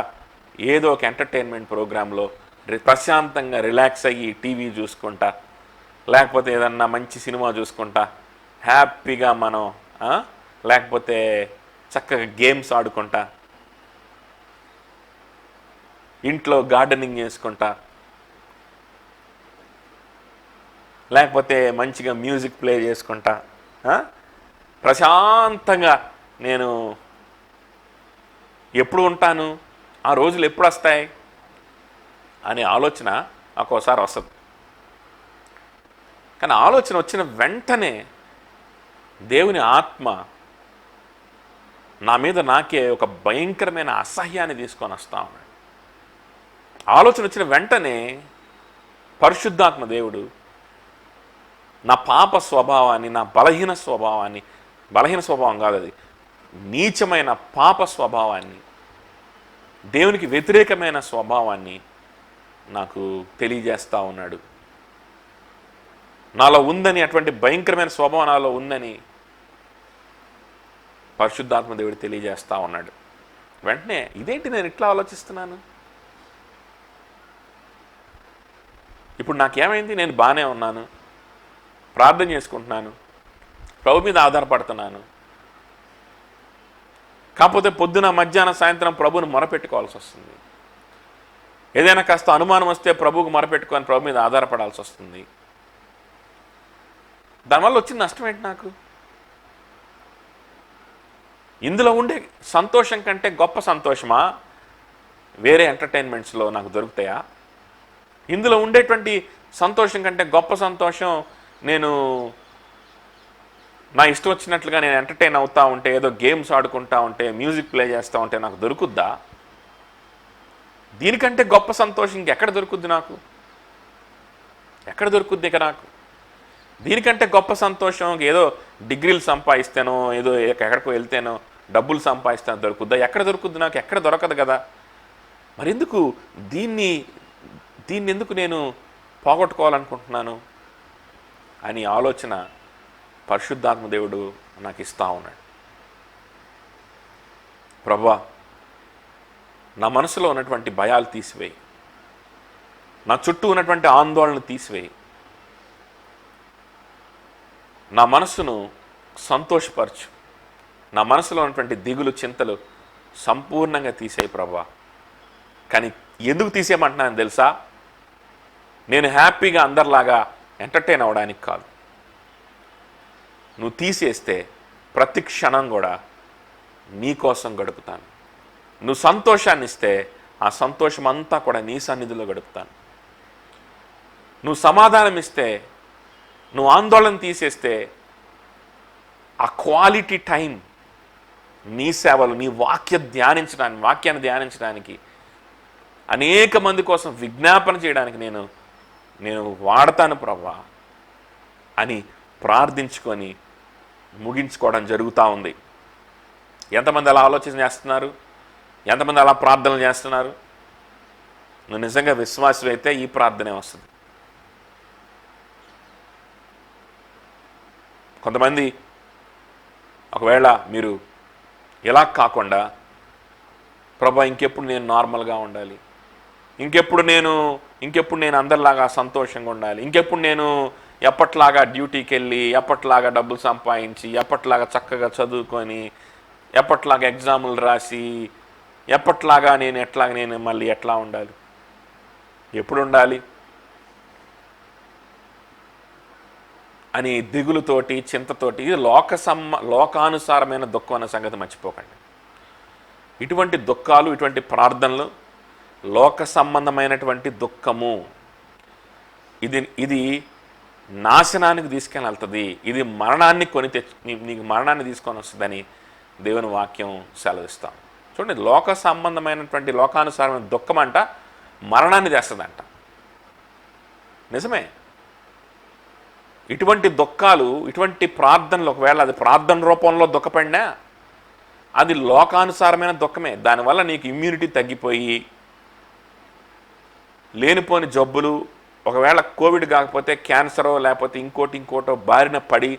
A: ఏదో ఒక ఎంటర్టైన్మెంట్ ప్రోగ్రాంలో ప్రశాంతంగా రిలాక్స్ అయ్యి టీవీ చూసుకుంటా, లేకపోతే ఏదన్నా మంచి సినిమా చూసుకుంటా హ్యాపీగా మనం, లేకపోతే చక్కగా గేమ్స్ ఆడుకుంటా, ఇంట్లో గార్డెనింగ్ చేసుకుంటా, లేకపోతే మంచిగా మ్యూజిక్ ప్లే చేసుకుంటా ప్రశాంతంగా నేను ఎప్పుడు ఉంటాను, ఆ రోజులు ఎప్పుడు వస్తాయి అనే ఆలోచన ఒక్కోసారి వస్తుంది. కానీ ఆలోచన వచ్చిన వెంటనే దేవుని ఆత్మ నా మీద నాకే ఒక భయంకరమైన అసహ్యాన్ని తీసుకొని వస్తా ఉన్నాడు. ఆలోచన వచ్చిన వెంటనే పరిశుద్ధాత్మ దేవుడు నా పాప స్వభావాన్ని, నా బలహీన స్వభావాన్ని, బలహీన స్వభావం కాదు అది, నీచమైన పాప స్వభావాన్ని, దేవునికి వ్యతిరేకమైన స్వభావాన్ని నాకు తెలియజేస్తూ ఉన్నాడు. నాలో ఉందని, అటువంటి భయంకరమైన స్వభావం నాలో ఉందని పరిశుద్ధాత్మ దేవుడు తెలియజేస్తూ ఉన్నాడు. వెంటనే ఇదేంటి నేను ఇట్లా ఆలోచిస్తున్నాను, ఇప్పుడు నాకేమైంది, నేను బాగానే ఉన్నాను, ప్రార్థన చేసుకుంటున్నాను, ప్రభు మీద ఆధారపడుతున్నాను, కాకపోతే పొద్దున మధ్యాహ్నం సాయంత్రం ప్రభువుని మొరపెట్టుకోవాల్సి వస్తుంది. ఏదైనా కాస్త అనుమానం వస్తే ప్రభువుకు మొరపెట్టుకొని ప్రభు మీద ఆధారపడాల్సి వస్తుంది. దానివల్ల వచ్చిన నష్టం ఏంటి నాకు? ఇందులో ఉండే సంతోషం కంటే గొప్ప సంతోషమా వేరే ఎంటర్టైన్మెంట్స్లో నాకు దొరుకుతాయా? ఇందులో ఉండేటువంటి సంతోషం కంటే గొప్ప సంతోషం నేను నా ఇష్టం వచ్చినట్లుగా నేను ఎంటర్టైన్ అవుతూ ఉంటే, ఏదో గేమ్స్ ఆడుకుంటా ఉంటే, మ్యూజిక్ ప్లే చేస్తూ ఉంటే నాకు దొరుకుద్దా? దీనికంటే గొప్ప సంతోషం ఇంకెక్కడ దొరుకుద్ది నాకు? ఎక్కడ దొరుకుద్ది ఇక నాకు? దీనికంటే గొప్ప సంతోషం ఏదో డిగ్రీలు సంపాదిస్తానో, ఏదో ఎక్కడికో వెళ్తేనో డబ్బులు సంపాదిస్తానో దొరుకుద్దా? ఎక్కడ దొరుకుద్ది నాకు? ఎక్కడ దొరకదు కదా. మరి ఎందుకు దీన్ని ఎందుకు నేను పోగొట్టుకోవాలనుకుంటున్నాను అని ఆలోచన పరిశుద్ధాత్మ దేవుడు నాకు ఇస్తూ ఉన్నాడు. ప్రభువా, నా మనసులో ఉన్నటువంటి భయాలు తీసివేయి, నా చుట్టూ ఉన్నటువంటి ఆందోళన తీసివేయి, నా మనసును సంతోషపరచు, నా మనసులో ఉన్నటువంటి దిగులు చింతలు సంపూర్ణంగా తీసేయి ప్రభువా. కానీ ఎందుకు తీసేయమంటున్నాను తెలుసా? నేను హ్యాపీగా అందరిలాగా ఎంటర్టైన్ అవ్వడానికి కాదు. నువ్వు తీసేస్తే ప్రతి క్షణం కూడా నీ కోసం గడుపుతాను. నువ్వు సంతోషాన్ని ఇస్తే ఆ సంతోషం అంతా కూడా నీ సన్నిధిలో గడుపుతాను. నువ్వు సమాధానం ఇస్తే, నువ్వు ఆందోళన తీసేస్తే ఆ క్వాలిటీ టైం నీ సేవలు, నీ వాక్యాన్ని ధ్యానించడానికి, అనేక మంది కోసం విజ్ఞాపన చేయడానికి నేను వాడతాను ప్రభువా అని ప్రార్థించుకొని ముగించుకోవడం జరుగుతూ ఉంది. ఎంతమంది అలా ఆలోచన చేస్తున్నారు? ఎంతమంది అలా ప్రార్థనలు చేస్తున్నారు? నువ్వు నిజంగా విశ్వాసం అయితే ఈ ప్రార్థనే వస్తుంది. కొంతమంది ఒకవేళ మీరు ఇలా కాకుండా, ప్రభా ఇంకెప్పుడు నేను నార్మల్గా ఉండాలి, ఇంకెప్పుడు నేను అందరిలాగా సంతోషంగా ఉండాలి, ఇంకెప్పుడు నేను ఎప్పట్లాగా డ్యూటీకి వెళ్ళి, ఎప్పట్లాగా డబ్బులు సంపాదించి, ఎప్పట్లాగా చక్కగా చదువుకొని, ఎప్పట్లాగా ఎగ్జాములు రాసి, ఎప్పట్లాగా నేను మళ్ళీ ఎట్లా ఉండాలి? ఎప్పుడు ఉండాలి? అని దిగులుతోటి చింతతోటి, ఇది లోకానుసారమైన దుఃఖం అన్న సంగతి మర్చిపోకండి. ఇటువంటి దుఃఖాలు, ఇటువంటి ప్రార్థనలు లోక సంబంధమైనటువంటి దుఃఖము. ఇది నాశనానికి తీసుకొని వెళ్తుంది. ఇది మరణాన్ని నీకు మరణాన్ని తీసుకొని వస్తుందని దేవుని వాక్యం సెలవిస్తాం. చూడండి, లోక సంబంధమైనటువంటి లోకానుసారమైన దుఃఖం అంట మరణాన్ని తెస్తుందంట. నిజమే. ఇటువంటి దుఃఖాలు, ఇటువంటి ప్రార్థనలు, ఒకవేళ అది ప్రార్థన రూపంలో దుఃఖపడినా అది లోకానుసారమైన దుఃఖమే. దానివల్ల నీకు ఇమ్యూనిటీ తగ్గిపోయి లేనిపోని జబ్బులు, ఒకవేళ కోవిడ్ కాకపోతే క్యాన్సరో లేకపోతే ఇంకోటో బారిన పడి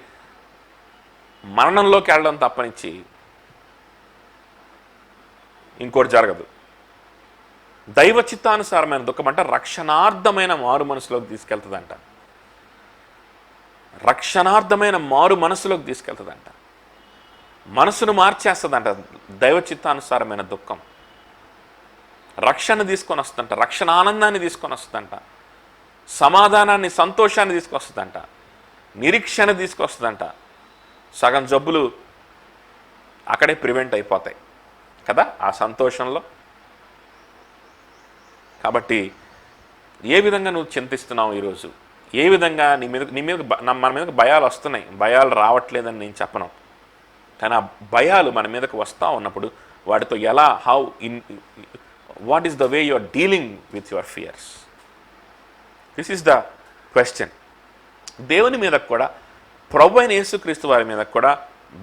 A: మరణంలోకి వెళ్ళడం తప్పనిచ్చి ఇంకోటి జరగదు. దైవ చిత్తానుసారమైన దుఃఖం అంటే రక్షణార్థమైన మారు మనసులోకి తీసుకెళ్తుందంట. రక్షణార్థమైన మారు మనసులోకి తీసుకెళ్తుందంట. మనసును మార్చేస్తుందంట. దైవ చిత్తానుసారమైన దుఃఖం రక్షణ తీసుకొని వస్తుందంట. రక్షణ ఆనందాన్ని తీసుకొని వస్తుందంట. సమాధానాన్ని, సంతోషాన్ని తీసుకొస్తుందంట. నిరీక్షణ తీసుకొస్తుందంట. సగం జబ్బులు అక్కడే ప్రివెంట్ అయిపోతాయి కదా ఆ సంతోషంలో. కాబట్టి ఏ విధంగా నువ్వు చింతిస్తున్నావు ఈరోజు? ఏ విధంగా మన మీదకి భయాలు వస్తున్నాయి? భయాలు రావట్లేదని నేను చెప్పను, కానీ ఆ భయాలు మన మీదకి వస్తూ ఉన్నప్పుడు వాటితో ఎలా what is the way you are dealing with your fears? This is the question. దేవుని మీద కూడా, ప్రభు అయిన యేసుక్రీస్తు వారి మీద కూడా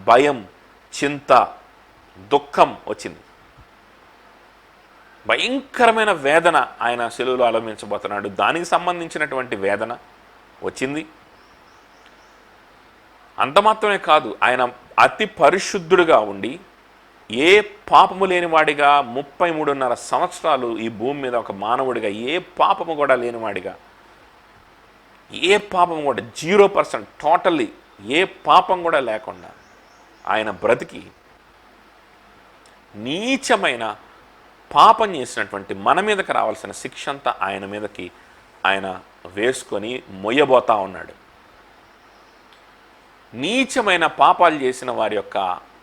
A: భయం, చింత, దుఃఖం వచ్చింది. భయంకరమైన వేదన ఆయన శిలువలో అనుభవించబోతున్నాడు. దానికి సంబంధించినటువంటి వేదన వచ్చింది. అంత మాత్రమే కాదు, ఆయన అతి పరిశుద్ధుడుగా ఉండి ఏ పాపము లేనివాడిగా 33.5 సంవత్సరాలు ఈ భూమి మీద ఒక మానవుడిగా ఏ పాపము కూడా లేనివాడిగా, ఏ పాపం కూడా 0% టోటల్లీ ఏ పాపం కూడా లేకుండా ఆయన బ్రతికి నీచమైన పాపం చేసినటువంటి మన మీదకి రావాల్సిన శిక్ష అంతా ఆయన మీదకి ఆయన వేసుకొని మొయ్యబోతా ఉన్నాడు. నీచమైన పాపాలు చేసిన వారి యొక్క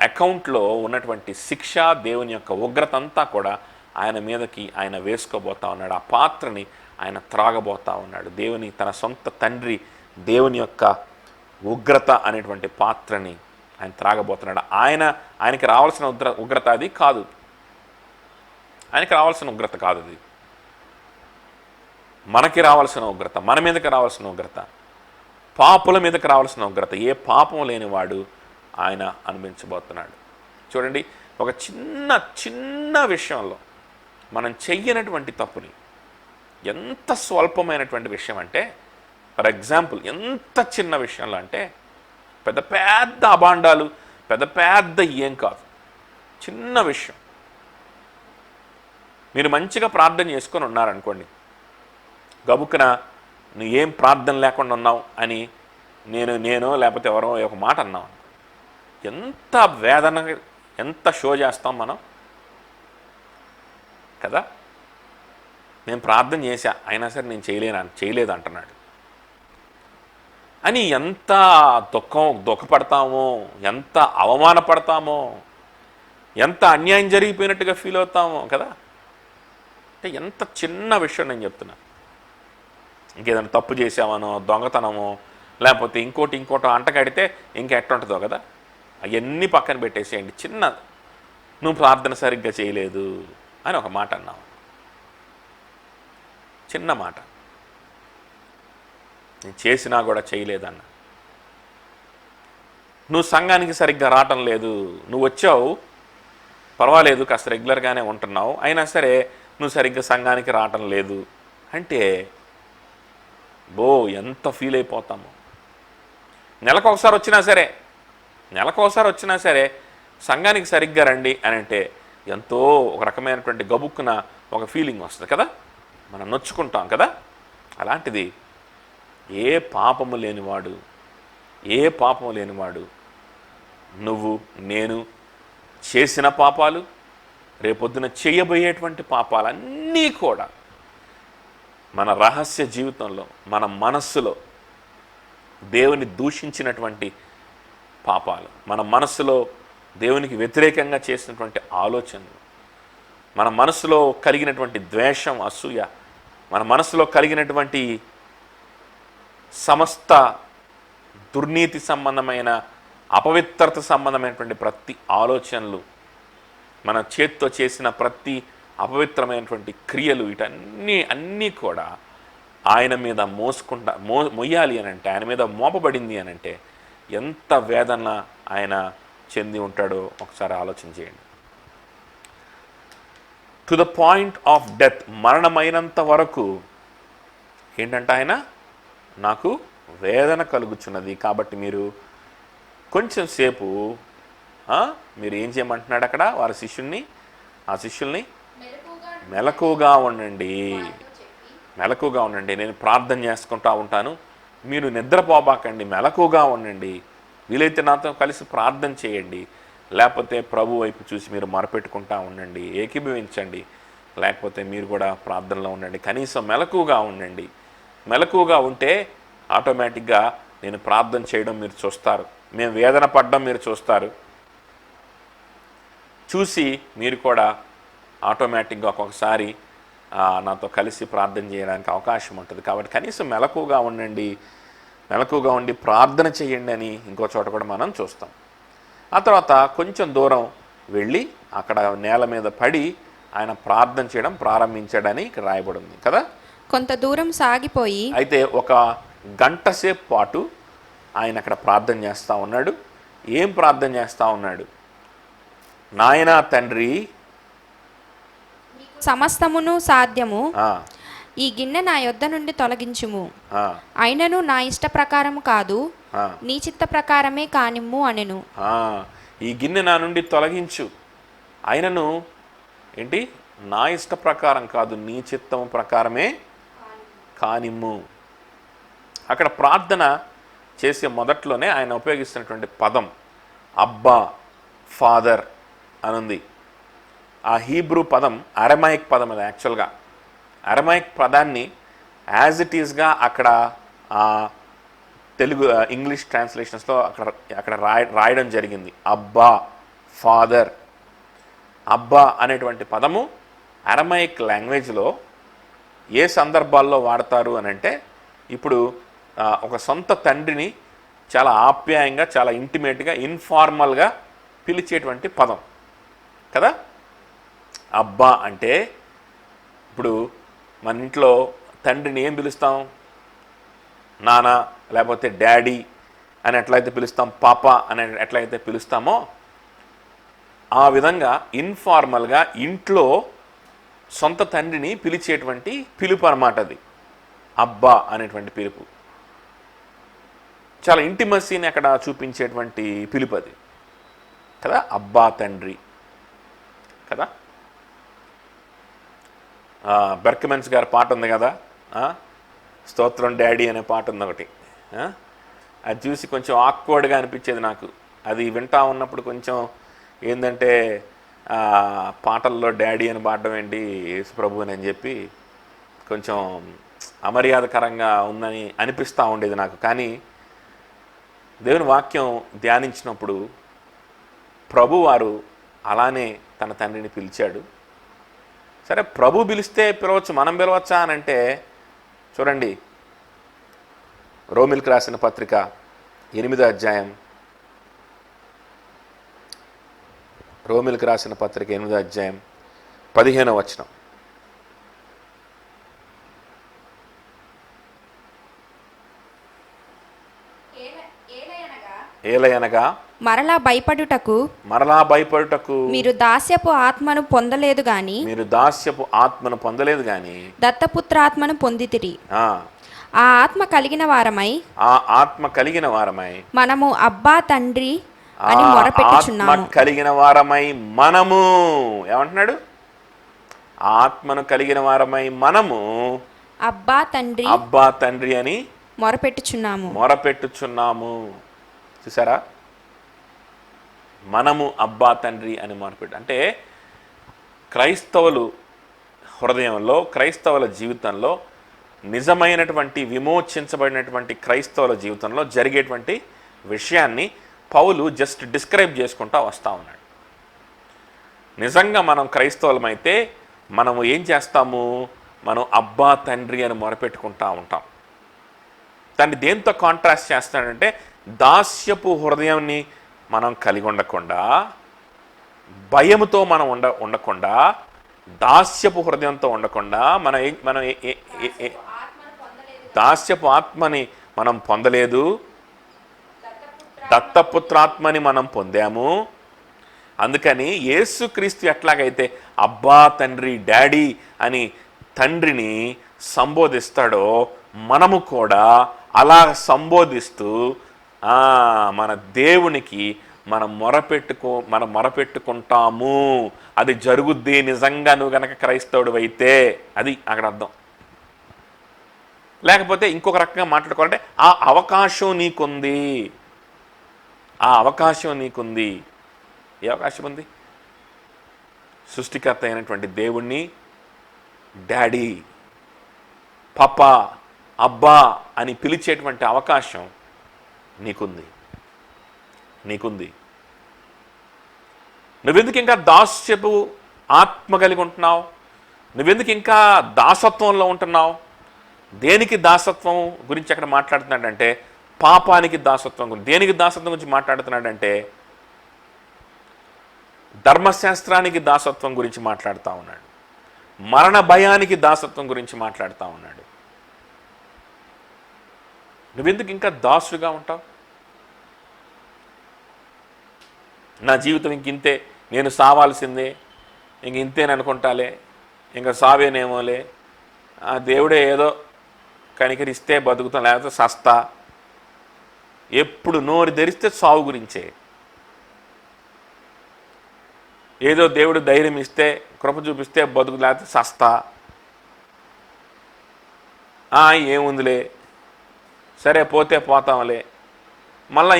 A: అకౌంట్లో ఉన్నటువంటి శిక్ష, దేవుని యొక్క ఉగ్రత అంతా కూడా ఆయన మీదకి ఆయన వేసుకోబోతా ఉన్నాడు. ఆ పాత్రని ఆయన త్రాగబోతా ఉన్నాడు. తన సొంత తండ్రి దేవుని యొక్క ఉగ్రత అనేటువంటి పాత్రని ఆయన త్రాగబోతున్నాడు. ఆయనకి రావాల్సిన ఉగ్రత అది కాదు. ఆయనకి రావాల్సిన ఉగ్రత కాదు అది. మనకి రావాల్సిన ఉగ్రత, మన మీదకి రావాల్సిన ఉగ్రత, పాపుల మీదకి రావాల్సిన ఉగ్రత. ఏ పాపం లేనివాడు ఆయన అనుభవించబోతున్నాడు. చూడండి, ఒక చిన్న విషయంలో మనం చెయ్యనటువంటి తప్పుని, ఎంత స్వల్పమైనటువంటి విషయం అంటే, ఫర్ ఎగ్జాంపుల్ ఎంత చిన్న విషయంలో అంటే, పెద్ద పెద్ద అభాండాలు, పెద్ద ఏం కాదు, చిన్న విషయం. మీరు మంచిగా ప్రార్థన చేసుకొని ఉన్నారనుకోండి, గబుక్కున నువ్వు ఏం ప్రార్థన లేకుండా ఉన్నావు అని నేను లేకపోతే ఎవరో ఒక మాట అన్నావు, ఎంత వేదన, ఎంత షో చేస్తాం మనం కదా. నేను ప్రార్థన చేశా అయినా సరే నేను చేయలేదు అంటున్నాడు అని ఎంత దుఃఖపడతామో, ఎంత అవమానపడతామో, ఎంత అన్యాయం జరిగిపోయినట్టుగా ఫీల్ అవుతామో కదా. అంటే ఎంత చిన్న విషయం నేను చెప్తున్నా. ఇంకేదైనా తప్పు చేసామనో, దొంగతనమో, లేకపోతే ఇంకోటో అంటగడితే ఇంకా ఎట్టుంటుందో కదా. అవన్నీ పక్కన పెట్టేసేయండి. నువ్వు ప్రార్థన సరిగ్గా చేయలేదు అని ఒక మాట అన్నావు, చిన్న మాట. నేను చేసినా కూడా చేయలేదన్నా. నువ్వు సంఘానికి సరిగ్గా రావటం లేదు, నువ్వు వచ్చావు పర్వాలేదు, కాస్త రెగ్యులర్గానే ఉంటున్నావు, అయినా సరే నువ్వు సరిగ్గా సంఘానికి రావటం లేదు అంటే ఎంత ఫీల్ అయిపోతాము. నెలకొకసారి వచ్చినా సరే సంఘానికి సరిగ్గా రండి అని అంటే ఎంతో ఒక రకమైనటువంటి గబుక్కున ఒక ఫీలింగ్ వస్తుంది కదా, మనం నొచ్చుకుంటాం కదా. అలాంటిది ఏ పాపము లేనివాడు నువ్వు, నేను చేసిన పాపాలు, రేపొద్దున చేయబోయేటువంటి పాపాలన్నీ కూడా మన రహస్య జీవితంలో, మన మనస్సులో దేవుని దూషించినటువంటి పాపాలు, మన మనసులో దేవునికి వ్యతిరేకంగా చేసినటువంటి ఆలోచనలు, మన మనసులో కలిగినటువంటి ద్వేషం, అసూయ, మన మనసులో కలిగినటువంటి సమస్త దుర్నీతి సంబంధమైన, అపవిత్రత సంబంధమైనటువంటి ప్రతి ఆలోచనలు, మన చేత్తో చేసిన ప్రతి అపవిత్రమైనటువంటి క్రియలు, అన్నీ కూడా ఆయన మీద మొయ్యాలి అని అంటే, ఆయన మీద మోపబడింది అని అంటే ఎంత వేదన ఆయన చెంది ఉంటాడో ఒకసారి ఆలోచన చేయండి. To the point of death, మరణమైనంత వరకు ఏంటంటే ఆయన నాకు వేదన కలుగుచున్నది, కాబట్టి మీరు కొంచెం సేపు మీరు ఏం చేయమంటున్నాడు అక్కడ ఆ శిష్యుల్ని మెలకుగా ఉండండి, మెలకుగా ఉండండి, నేను ప్రార్థన చేసుకుంటూ ఉంటాను, మీరు నిద్రపోబాకండి, మెలకుగా ఉండండి, వీలైతే నాతో కలిసి ప్రార్థన చేయండి, లేకపోతే ప్రభు వైపు చూసి మీరు మొరపెట్టుకుంటూ ఉండండి, ఏకీభవించండి, లేకపోతే మీరు కూడా ప్రార్థనలో ఉండండి, కనీసం మెలకుగా ఉండండి. మెలకుగా ఉంటే ఆటోమేటిక్గా నేను ప్రార్థన చేయడం మీరు చూస్తారు, మేము వేదన పడడం మీరు చూస్తారు, చూసి మీరు కూడా ఆటోమేటిక్గా ఒక్కొక్కసారి నాతో కలిసి ప్రార్థన చేయడానికి అవకాశం ఉంటుంది. కాబట్టి కనీసం మెలకుగా ఉండండి, మెలకుగా ఉండి ప్రార్థన చేయండి అని ఇంకో చోట కూడా మనం చూస్తాం. ఆ తర్వాత కొంచెం దూరం వెళ్ళి అక్కడ నేల మీద పడి ఆయన ప్రార్థన చేయడం ప్రారంభించాడని ఇక్కడ రాయబడి ఉంది కదా.
B: కొంత దూరం సాగిపోయి, అయితే
A: ఒక గంట సేపు పాటు ఆయన అక్కడ ప్రార్థన చేస్తూ ఉన్నాడు. ఏం ప్రార్థన చేస్తూ ఉన్నాడు? నాయనా తండ్రి,
B: సమస్తమును సాధ్యము, ఈ గిన్నె నా యొద్ద నుండి తొలగించుము, అయినను నా ఇష్ట ప్రకారము కాదు, నీ చిత్త ప్రకారమే కానిమ్ము అనెను.
A: ఈ గిన్నె నా నుండి తొలగించు, అయినను ఏంటి, నా ఇష్ట ప్రకారం కాదు, నీ చిత్తము ప్రకారమే కానిమ్ము. అక్కడ ప్రార్థన చేసే మొదట్లోనే ఆయన ఉపయోగిస్తున్నటువంటి పదం అబ్బా, ఫాదర్ అనుంది. ఆ హీబ్రూ పదం అరమైక్ పదం. అది యాక్చువల్గా అరమైక్ పదాన్ని యాజ్ ఇట్ ఈస్గా అక్కడ తెలుగు ఇంగ్లీష్ ట్రాన్స్లేషన్స్లో అక్కడ రాయడం జరిగింది. అబ్బా, ఫాదర్. అబ్బా అనేటువంటి పదము అరమైక్ లాంగ్వేజ్లో ఏ సందర్భాల్లో వాడతారు అని అంటే, ఇప్పుడు ఒక సొంత తండ్రిని చాలా ఆప్యాయంగా, చాలా ఇంటిమేట్గా, ఇన్ఫార్మల్గా పిలిచేటువంటి పదం కదా. అబ్బా అంటే ఇప్పుడు మన ఇంట్లో తండ్రిని ఏం పిలుస్తాం? నాన్న, లేకపోతే డాడీ అని ఎట్లయితే పిలుస్తాం, పాప అని ఎట్లయితే పిలుస్తామో ఆ విధంగా ఇన్ఫార్మల్గా ఇంట్లో సొంత తండ్రిని పిలిచేటువంటి పిలుపు అన్నమాట అది, అబ్బా అనేటువంటి పిలుపు. చాలా ఇంటిమసీని అక్కడ చూపించేటువంటి పిలుపు అది కదా, అబ్బా తండ్రి కదా. బెర్కమెన్స్ గారి పాట ఉంది కదా, స్తోత్రం డాడీ అనే పాట ఉంది ఒకటి. అది చూసి కొంచెం ఆక్వర్డ్గా అనిపించేది నాకు. అది వింటా ఉన్నప్పుడు కొంచెం ఏంటంటే పాటల్లో డాడీ అని పాడడం ఏంటి యేసు ప్రభు అని చెప్పి కొంచెం అమర్యాదకరంగా ఉందని అనిపిస్తూ ఉండేది నాకు. కానీ దేవుని వాక్యం ధ్యానించినప్పుడు ప్రభువారు అలానే తన తండ్రిని పిలిచాడు. సరే, ప్రభు పిలిస్తే పిలవచ్చు, మనం పిలవచ్చా అని అంటే చూడండి, రోమిల్కి రాసిన పత్రిక 8వ అధ్యాయం, రోమిల్కి రాసిన పత్రిక 8వ అధ్యాయం 15వ వచనం. ఏలయనగా
B: మరలా భయపడుటకు మీరు దాస్యపు ఆత్మను పొందలేదు గాని దత్తపుత్రాత్మను పొందితిరి. ఆ ఆత్మ కలిగిన వారమై మనము అబ్బా తండ్రి అని మొరపెట్టుచున్నాము.
A: కలిగిన వారమై మనము ఏమంటున్నాడు? ఆత్మను కలిగిన వారమై మనము
B: అబ్బా
A: తండ్రి అని మొరపెట్టుచున్నాము. చూసారా, మనము అబ్బా తండ్రి అని మొరపెట్టు అంటే క్రైస్తవులు హృదయంలో, క్రైస్తవుల జీవితంలో నిజమైనటువంటి విమోచించబడినటువంటి క్రైస్తవుల జీవితంలో జరిగేటువంటి విషయాన్ని పౌలు జస్ట్ డిస్క్రైబ్ చేసుకుంటూ వస్తూ ఉన్నాడు. నిజంగా మనం క్రైస్తవులమైతే మనము ఏం చేస్తాము? మనం అబ్బా తండ్రి అని మొరపెట్టుకుంటూ ఉంటాం. దాన్ని దేంతో కాంట్రాస్ట్ చేస్తాడంటే, దాస్యపు హృదయాన్ని మనం కలిగి ఉండకుండా, భయముతో మనం ఉండకుండా, దాస్యపు హృదయంతో ఉండకుండా, మనం దాస్యపు ఆత్మని మనం పొందలేదు, దత్తపుత్రాత్మని మనం పొందాము. అందుకని యేసుక్రీస్తు ఎట్లాగైతే అబ్బా తండ్రి, డాడీ అని తండ్రిని సంబోధిస్తాడో, మనము కూడా అలా సంబోధిస్తూ మన దేవునికి మనం మొరపెట్టుకుంటాము. అది జరుగుద్ది నిజంగా నువ్వు గనక క్రైస్తవుడు అయితే. అది అక్కడ అర్థం. లేకపోతే ఇంకొక రకంగా మాట్లాడుకోవాలంటే, ఆ అవకాశం నీకుంది. ఆ అవకాశం నీకుంది. ఏ అవకాశం ఉంది? సృష్టికర్త అయినటువంటి దేవుణ్ణి డాడీ, పాపా, అబ్బా అని పిలిచేటువంటి అవకాశం నీకుంది. నువ్వెందుకు ఇంకా దాస్యపు ఆత్మ కలిగి ఉంటున్నావు? నువ్వెందుకు ఇంకా దాసత్వంలో ఉంటున్నావు? దేనికి దాసత్వం గురించి అక్కడ మాట్లాడుతున్నాడంటే, పాపానికి దాసత్వం గురించి. దేనికి దాసత్వం గురించి మాట్లాడుతున్నాడంటే, ధర్మశాస్త్రానికి దాసత్వం గురించి మాట్లాడుతూ ఉన్నాడు. మరణ భయానికి దాసత్వం గురించి మాట్లాడుతూ ఉన్నాడు. నువ్వెందుకు ఇంకా దాసుగా ఉంటావు? నా జీవితం ఇంకింతే, నేను సావాల్సిందే, ఇంతేని అనుకుంటాలే, ఇంకా సావేనేమోలే, ఆ దేవుడే ఏదో కనికరిస్తే బతుకుతాం, లేకపోతే సస్తా. ఎప్పుడు నోరు తెరిస్తే సావు గురించే. ఏదో దేవుడు ధైర్యం ఇస్తే, కృప చూపిస్తే బతుకు, లేకపోతే సస్తా. ఏముందిలే, సరే పోతే పోతాంలే. మళ్ళీ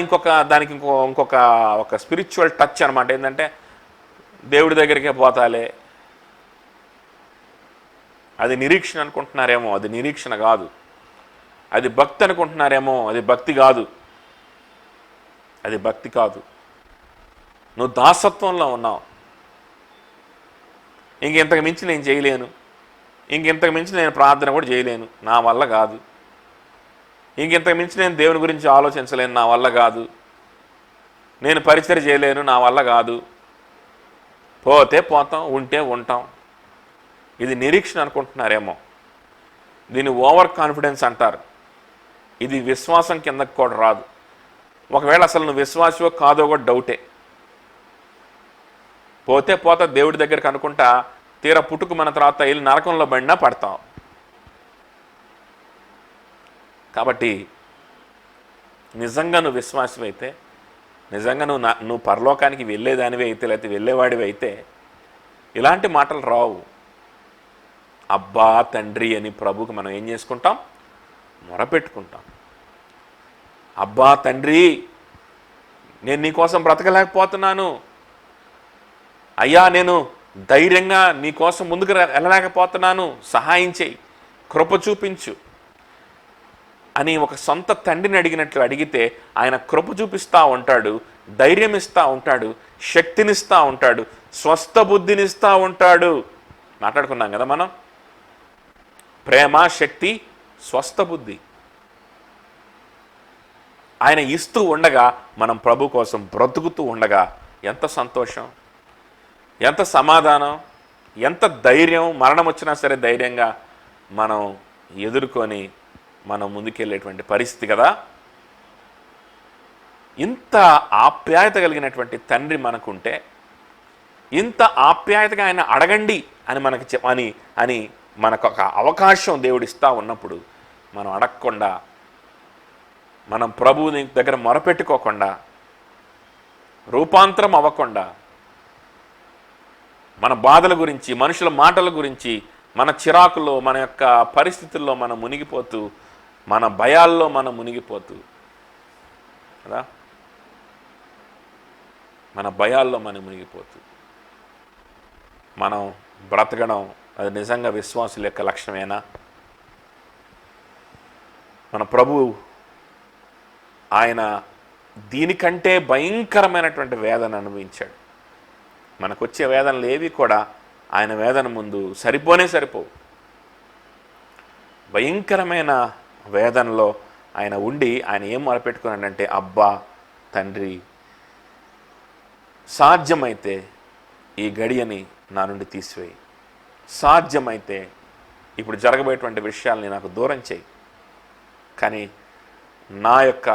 A: దానికి ఇంకొక స్పిరిచువల్ టచ్ అనమాట. ఏంటంటే, దేవుడి దగ్గరికే పోతాలే. అది నిరీక్షణ అనుకుంటున్నారేమో, అది నిరీక్షణ కాదు. అది భక్తి అనుకుంటున్నారేమో, అది భక్తి కాదు. అది భక్తి కాదు. నువ్వు దాసత్వంలో ఉన్నావు. ఇంకెంతకు మించి నేను చేయలేను, ఇంకెంతకు మించి నేను ప్రార్థన కూడా చేయలేను, నా వల్ల కాదు. ఇంకెంతకు మించి నేను దేవుని గురించి ఆలోచించలేను, నా వల్ల కాదు. నేను పరిచయం చేయలేను, నా వల్ల కాదు. పోతే పోతాం, ఉంటే ఉంటాం. ఇది నిరీక్షణ అనుకుంటున్నారేమో. దీన్ని ఓవర్ కాన్ఫిడెన్స్ అంటారు. ఇది విశ్వాసం కిందకు కూడా రాదు. ఒకవేళ అసలు నువ్వు విశ్వాసమో కాదో కూడా డౌటే. పోతే పోతా దేవుడి దగ్గరికి అనుకుంటా, తీరా పుట్టుకు మన తర్వాత వెళ్ళి నరకంలో పడినా పడతాం. కాబట్టి నిజంగా నువ్వు విశ్వాసం అయితే, నిజంగా నువ్వు పరలోకానికి వెళ్ళేదానివి అయితే, లేకపోతే వెళ్ళేవాడివి అయితే, ఇలాంటి మాటలు రావు. అబ్బా తండ్రి అని ప్రభుకి మనం ఏం చేసుకుంటాం? మొరపెట్టుకుంటాం. అబ్బా తండ్రి, నేను నీకోసం బ్రతకలేకపోతున్నాను అయ్యా, నేను ధైర్యంగా నీకోసం ముందుకు వెళ్ళలేకపోతున్నాను, సహాయం చేయి, కృప చూపించు అని ఒక సొంత తండ్రిని అడిగినట్లు అడిగితే, ఆయన కృప చూపిస్తూ ఉంటాడు, ధైర్యం ఇస్తూ ఉంటాడు, శక్తినిస్తూ ఉంటాడు, స్వస్థ బుద్ధినిస్తూ ఉంటాడు. మాట్లాడుకున్నాం కదా మనం, ప్రేమ, శక్తి, స్వస్థ బుద్ధి ఆయన ఇస్తూ ఉండగా, మనం ప్రభు కోసం బ్రతుకుతూ ఉండగా ఎంత సంతోషం, ఎంత సమాధానం, ఎంత ధైర్యం. మరణం వచ్చినా సరే ధైర్యంగా మనం ఎదుర్కొని మనం ముందుకెళ్ళేటువంటి పరిస్థితి కదా. ఇంత ఆప్యాయత కలిగినటువంటి తండ్రి మనకుంటే, ఇంత ఆప్యాయతగా ఆయన అడగండి అని మనకు ఒక అవకాశం దేవుడిస్తూ ఉన్నప్పుడు, మనం అడగకుండా, మనం ప్రభువుని దగ్గర మొరపెట్టుకోకుండా, రూపాంతరం అవ్వకుండా, మన బాధల గురించి, మనుషుల మాటల గురించి, మన చిరాకులో, మన యొక్క పరిస్థితుల్లో మనం మునిగిపోతూ, మన భయాల్లో మనం మునిగిపోతూ కదా, మన భయాల్లో మనం మునిగిపోతూ మనం బ్రతకడం, అది నిజంగా విశ్వాసుల యొక్క లక్ష్యమేనా? మన ప్రభు ఆయన దీనికంటే భయంకరమైనటువంటి వేదన అనుభవించాడు. మనకొచ్చే వేదనలు ఏవి కూడా ఆయన వేదన ముందు సరిపోవు. భయంకరమైన వేదనలో ఆయన ఉండి ఆయన ఏం మొరపెట్టుకున్నాడంటే, అబ్బా తండ్రి, సాధ్యమైతే ఈ గడియని నా నుండి తీసివేయి, సాధ్యమైతే ఇప్పుడు జరగబోయేటువంటి విషయాల్ని నాకు దూరం చేయి, కానీ నా యొక్క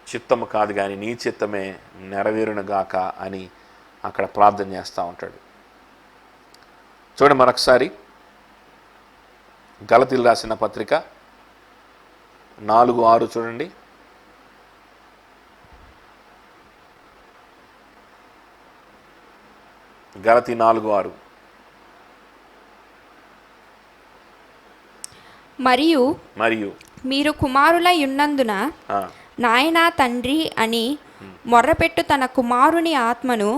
A: చిత్తము కాదు కానీ నీ చిత్తమే నెరవేరునుగాక అని అక్కడ ప్రార్థన చేస్తూ ఉంటాడు. చూడండి మరొకసారి గలతీలు రాసిన పత్రిక 4:6 చూడండి. గలతీ 4:6.
B: మరియు
A: మీరు
B: కుమారులై ఉన్నందున నాయనా తండ్రి అని మొర్రపెట్టు తన కుమారుని ఆత్మను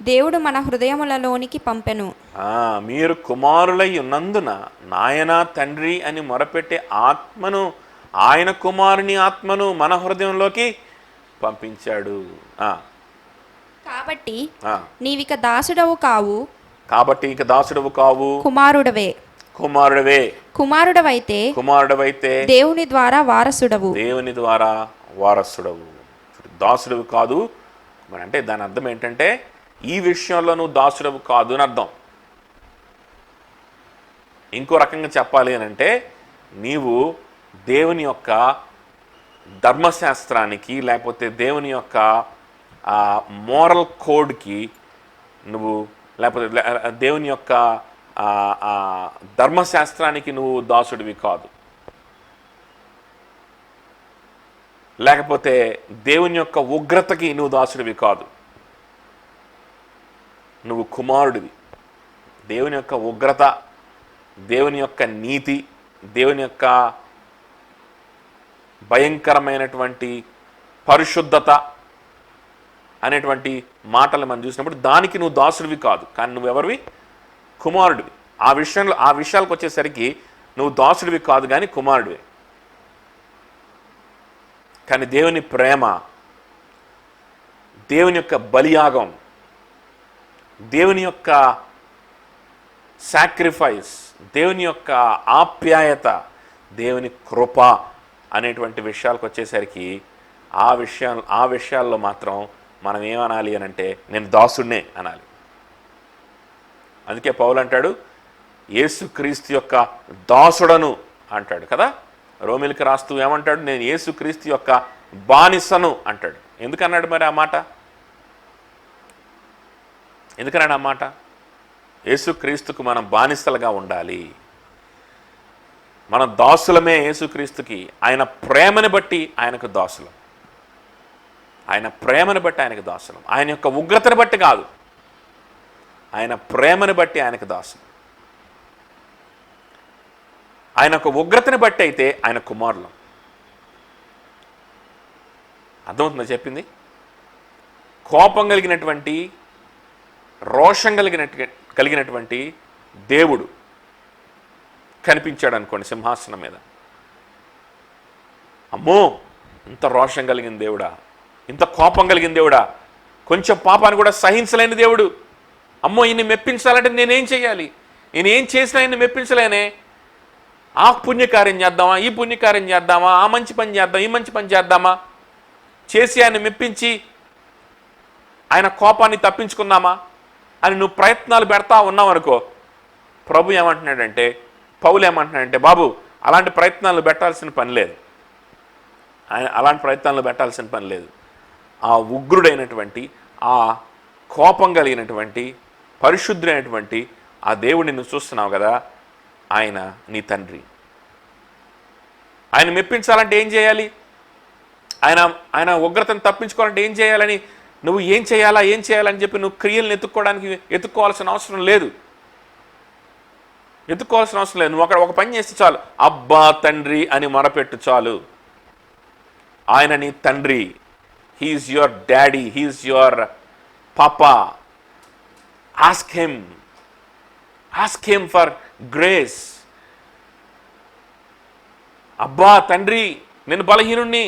B: దేవుడు మన హృదయములలోనికి పంపెను.
A: మీరు కుమారులై ఉన్నందున నాయనా తండ్రి అని మొరపెట్టే ఆత్మను, ఆయన కుమారుని ఆత్మను మన హృదయంలోకి పంపించాడు.
B: కాబట్టి నీవిక దాసుడవు కావు, కుమారుడవైతే దేవుని ద్వారా వారసుడవు. దాసుడవు కాదు అంటే దాని అర్థం ఏంటంటే ఈ విషయంలో నువ్వు దాసుడవు కాదు అని అర్థం. ఇంకో రకంగా చెప్పాలి అని అంటే, నీవు దేవుని యొక్క ధర్మశాస్త్రానికి లేకపోతే దేవుని యొక్క మోరల్ కోడ్కి నువ్వు, లేకపోతే దేవుని యొక్క ధర్మశాస్త్రానికి నువ్వు దాసుడివి కాదు, లేకపోతే దేవుని యొక్క ఉగ్రతకి నువ్వు దాసుడివి కాదు. నువ్వు కుమారుడివి. దేవుని యొక్క ఉగ్రత, దేవుని యొక్క నీతి, దేవుని యొక్క భయంకరమైనటువంటి పరిశుద్ధత అనేటువంటి మాటలు మనం చూసినప్పుడు దానికి నువ్వు దాసుడివి కాదు, కానీ నువ్వెవరివి? కుమారుడివి. ఆ విషయాలకు వచ్చేసరికి నువ్వు దాసుడివి కాదు కానీ కుమారుడివి. కానీ దేవుని ప్రేమ, దేవుని యొక్క బలియాగం, దేవుని యొక్క సాక్రిఫైస్, దేవుని యొక్క ఆప్యాయత, దేవుని కృప అనేటువంటి విషయాలకు వచ్చేసరికి ఆ విషయాల్లో మాత్రం మనం ఏమనాలి అని అంటే, నేను దాసుడినే అనాలి. అందుకే పౌలు అంటాడు, యేసుక్రీస్తు యొక్క దాసుడను అంటాడు కదా. రోమిలికి రాస్తూ ఏమంటాడు? నేను యేసుక్రీస్తు యొక్క బానిసను అంటాడు. ఎందుకన్నాడు మరి ఆ మాట? ఎందుకన్నాడు ఆ మాట? యేసుక్రీస్తుకు మనం బానిసలుగా ఉండాలి. మన దాసులమే యేసుక్రీస్తుకి. ఆయన ప్రేమని బట్టి ఆయనకు దాసులం. ఆయన ప్రేమను బట్టి ఆయనకు దాసులం. ఆయన యొక్క ఉగ్రతను బట్టి కాదు, ఆయన ప్రేమను బట్టి ఆయనకు దాసులం. ఆయన యొక్క ఉగ్రతని బట్టి అయితే ఆయన కుమారులం. అర్థమవుతుందో చెప్పింది? కోపం కలిగినటువంటి, రోషం కలిగినటువంటి దేవుడు కనిపించాడు అనుకోండి సింహాసనం మీద. అమ్మో, ఇంత రోషం కలిగిన దేవుడా, ఇంత కోపం కలిగిన దేవుడా, కొంచెం పాపాన్ని కూడా సహించలేని దేవుడు. అమ్మో, ఈయన్ని మెప్పించాలంటే నేనేం చేయాలి? నేనేం చేసినా ఈయన్ని మెప్పించలేనే. ఆ పుణ్యకార్యం చేద్దామా, ఈ పుణ్యకార్యం చేద్దామా, ఆ మంచి పని చేద్దాం, ఈ మంచి పని చేద్దామా, చేసి ఆయన మెప్పించి ఆయన కోపాన్ని తప్పించుకుందామా అని నువ్వు ప్రయత్నాలు పెడతా ఉన్నావు అనుకో, ప్రభు ఏమంటున్నాడంటే, పౌలు ఏమంటున్నాడంటే, బాబు అలాంటి ప్రయత్నాలు పెట్టాల్సిన పని లేదు. అలాంటి ప్రయత్నాలు పెట్టాల్సిన పని లేదు. ఆ ఉగ్రుడైనటువంటి, ఆ కోపం కలిగినటువంటి, పరిశుద్ధుడైనటువంటి ఆ దేవుడిని నువ్వు చూస్తున్నావు కదా, ఆయన నీ తండ్రి. ఆయన మెప్పించాలంటే ఏం చేయాలి? ఆయన ఉగ్రతను తప్పించుకోవాలంటే ఏం చేయాలని, నువ్వు ఏం చేయాలని చెప్పి నువ్వు క్రియలను ఎత్తుక్కోవాల్సిన అవసరం లేదు. నువ్వు అక్కడ ఒక పని చేస్తే చాలు, అబ్బా తండ్రి అని మొరపెట్టు చాలు. ఆయన నీ తండ్రి. He's your daddy, he's your papa. Ask him for grace.
A: అబ్బా తండ్రి నేను బలహీనుణ్ణి,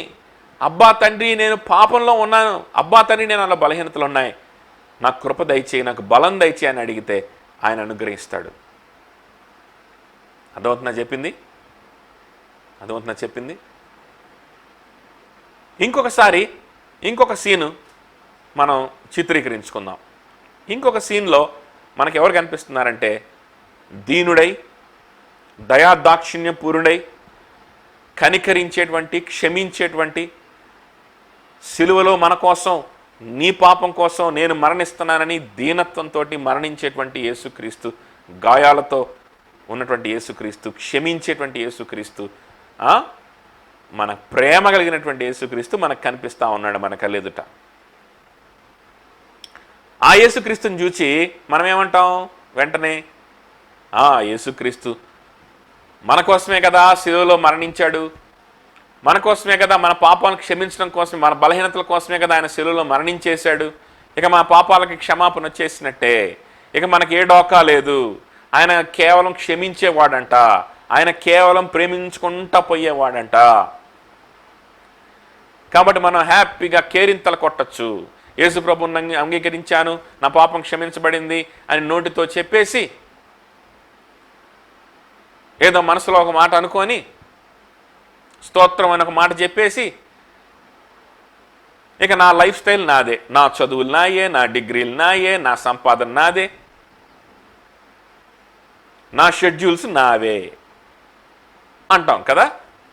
A: అబ్బా తండ్రి నేను పాపంలో ఉన్నాను, అబ్బా తండ్రి నేను అలా బలహీనతలు ఉన్నాయి, నాకు కృప దయచేయి, నాకు బలం దయచేయి అని అడిగితే ఆయన అనుగ్రహిస్తాడు. అర్థమవుతుందా చెప్పింది? ఇంకొక సీను మనం చిత్రీకరించుకుందాం. ఇంకొక సీన్లో మనకు ఎవరు కనిపిస్తున్నారంటే, దీనుడై, దయాదాక్షిణ్యపూర్ణుడై, కనికరించేటువంటి, క్షమించేటువంటి, సిలువలో మన కోసం, నీ పాపం కోసం నేను మరణిస్తున్నానని దీనత్వంతో మరణించేటువంటి యేసుక్రీస్తు, గాయాలతో ఉన్నటువంటి యేసుక్రీస్తు, క్షమించేటువంటి యేసుక్రీస్తు, మన ప్రేమ కలిగినటువంటి యేసుక్రీస్తు మనకు కనిపిస్తూ ఉన్నాడు మన కళ్ళెదుట. ఆ యేసుక్రీస్తుని చూచి మనం ఏమంటాం వెంటనే? యేసుక్రీస్తు మన కోసమే కదా శిలువలో మరణించాడు, మన కోసమే కదా, మన పాపాలను క్షమించడం కోసం, మన బలహీనతల కోసమే కదా ఆయన శిలువలో మరణించేశాడు, ఇక మన పాపాలకి క్షమాపణ వచ్చేసినట్టే, ఇక మనకి ఏ డోకా లేదు, ఆయన కేవలం క్షమించేవాడంట, ఆయన కేవలం ప్రేమించుకుంటా పోయేవాడంట, కాబట్టి మనం హ్యాపీగా కేరింతలు కొట్టచ్చు. యేసు ప్రభువుని అంగీకరించాను, నా పాపం క్షమించబడింది అని నోటితో చెప్పేసి, ఏదో మనసులో ఒక మాట అనుకొని, స్తోత్రం అని ఒక మాట చెప్పేసి, ఇక నా లైఫ్ స్టైల్ నాదే, నా చదువులు నాయే, నా డిగ్రీలు నాయే, నా సంపాదన నాదే, నా షెడ్యూల్స్ నావే అంటాం కదా.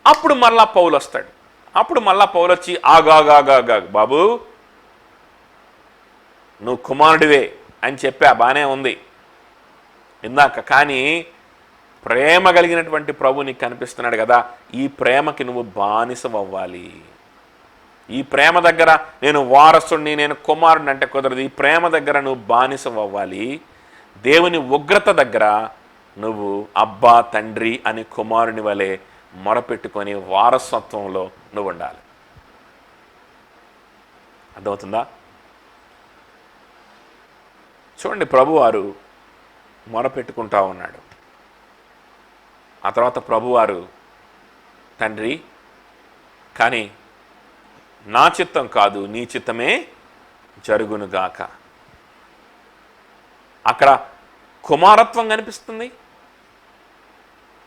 A: అప్పుడు మళ్ళా పౌలు వస్తాడు. అప్పుడు మళ్ళా పౌలు వచ్చి, ఆగాగాగా బాబు నువ్వు కుమారుడివే అని చెప్పా, బాగానే ఉంది ఇందాక, కానీ ప్రేమ కలిగినటువంటి ప్రభు నీకు కనిపిస్తున్నాడు కదా, ఈ ప్రేమకి నువ్వు బానిసవ్వాలి. ఈ ప్రేమ దగ్గర నేను వారసుడిని, నేను కుమారుడిని అంటే కుదరదు. ఈ ప్రేమ దగ్గర నువ్వు బానిసవ్వాలి. దేవుని ఉగ్రత దగ్గర నువ్వు అబ్బా తండ్రి అని కుమారుని వలె మొరపెట్టుకొని వారసత్వంలో నువ్వు ఉండాలి. అర్థమవుతుందా? చూడండి, ప్రభువారు మొరపెట్టుకుంటా ఉన్నాడు. ఆ తర్వాత ప్రభువారు, తండ్రి కానీ నా చిత్తం కాదు నీ చిత్తమే జరుగునుగాక. అక్కడ కుమారత్వం కనిపిస్తుంది,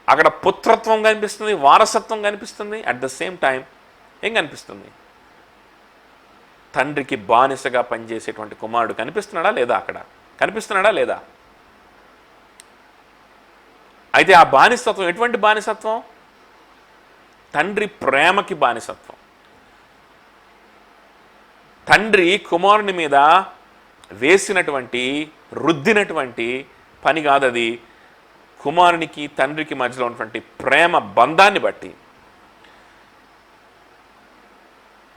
A: అక్కడ పుత్రత్వం కనిపిస్తుంది, వారసత్వం కనిపిస్తుంది. అట్ ద సేమ్ టైం ఏం కనిపిస్తుంది? తండ్రికి బానిసగా పనిచేసేటువంటి కుమారుడు కనిపిస్తున్నాడా లేదా? అక్కడ కనిపిస్తున్నాడా లేదా? అయితే ఆ బానిసత్వం ఎటువంటి బానిసత్వం? తండ్రి ప్రేమకి బానిసత్వం. తండ్రి కుమారుని మీద వేసినటువంటి, రుద్దినటువంటి పని కాదది. కుమారునికి తండ్రికి మధ్యలో ఉన్నటువంటి ప్రేమ బంధాన్ని బట్టి,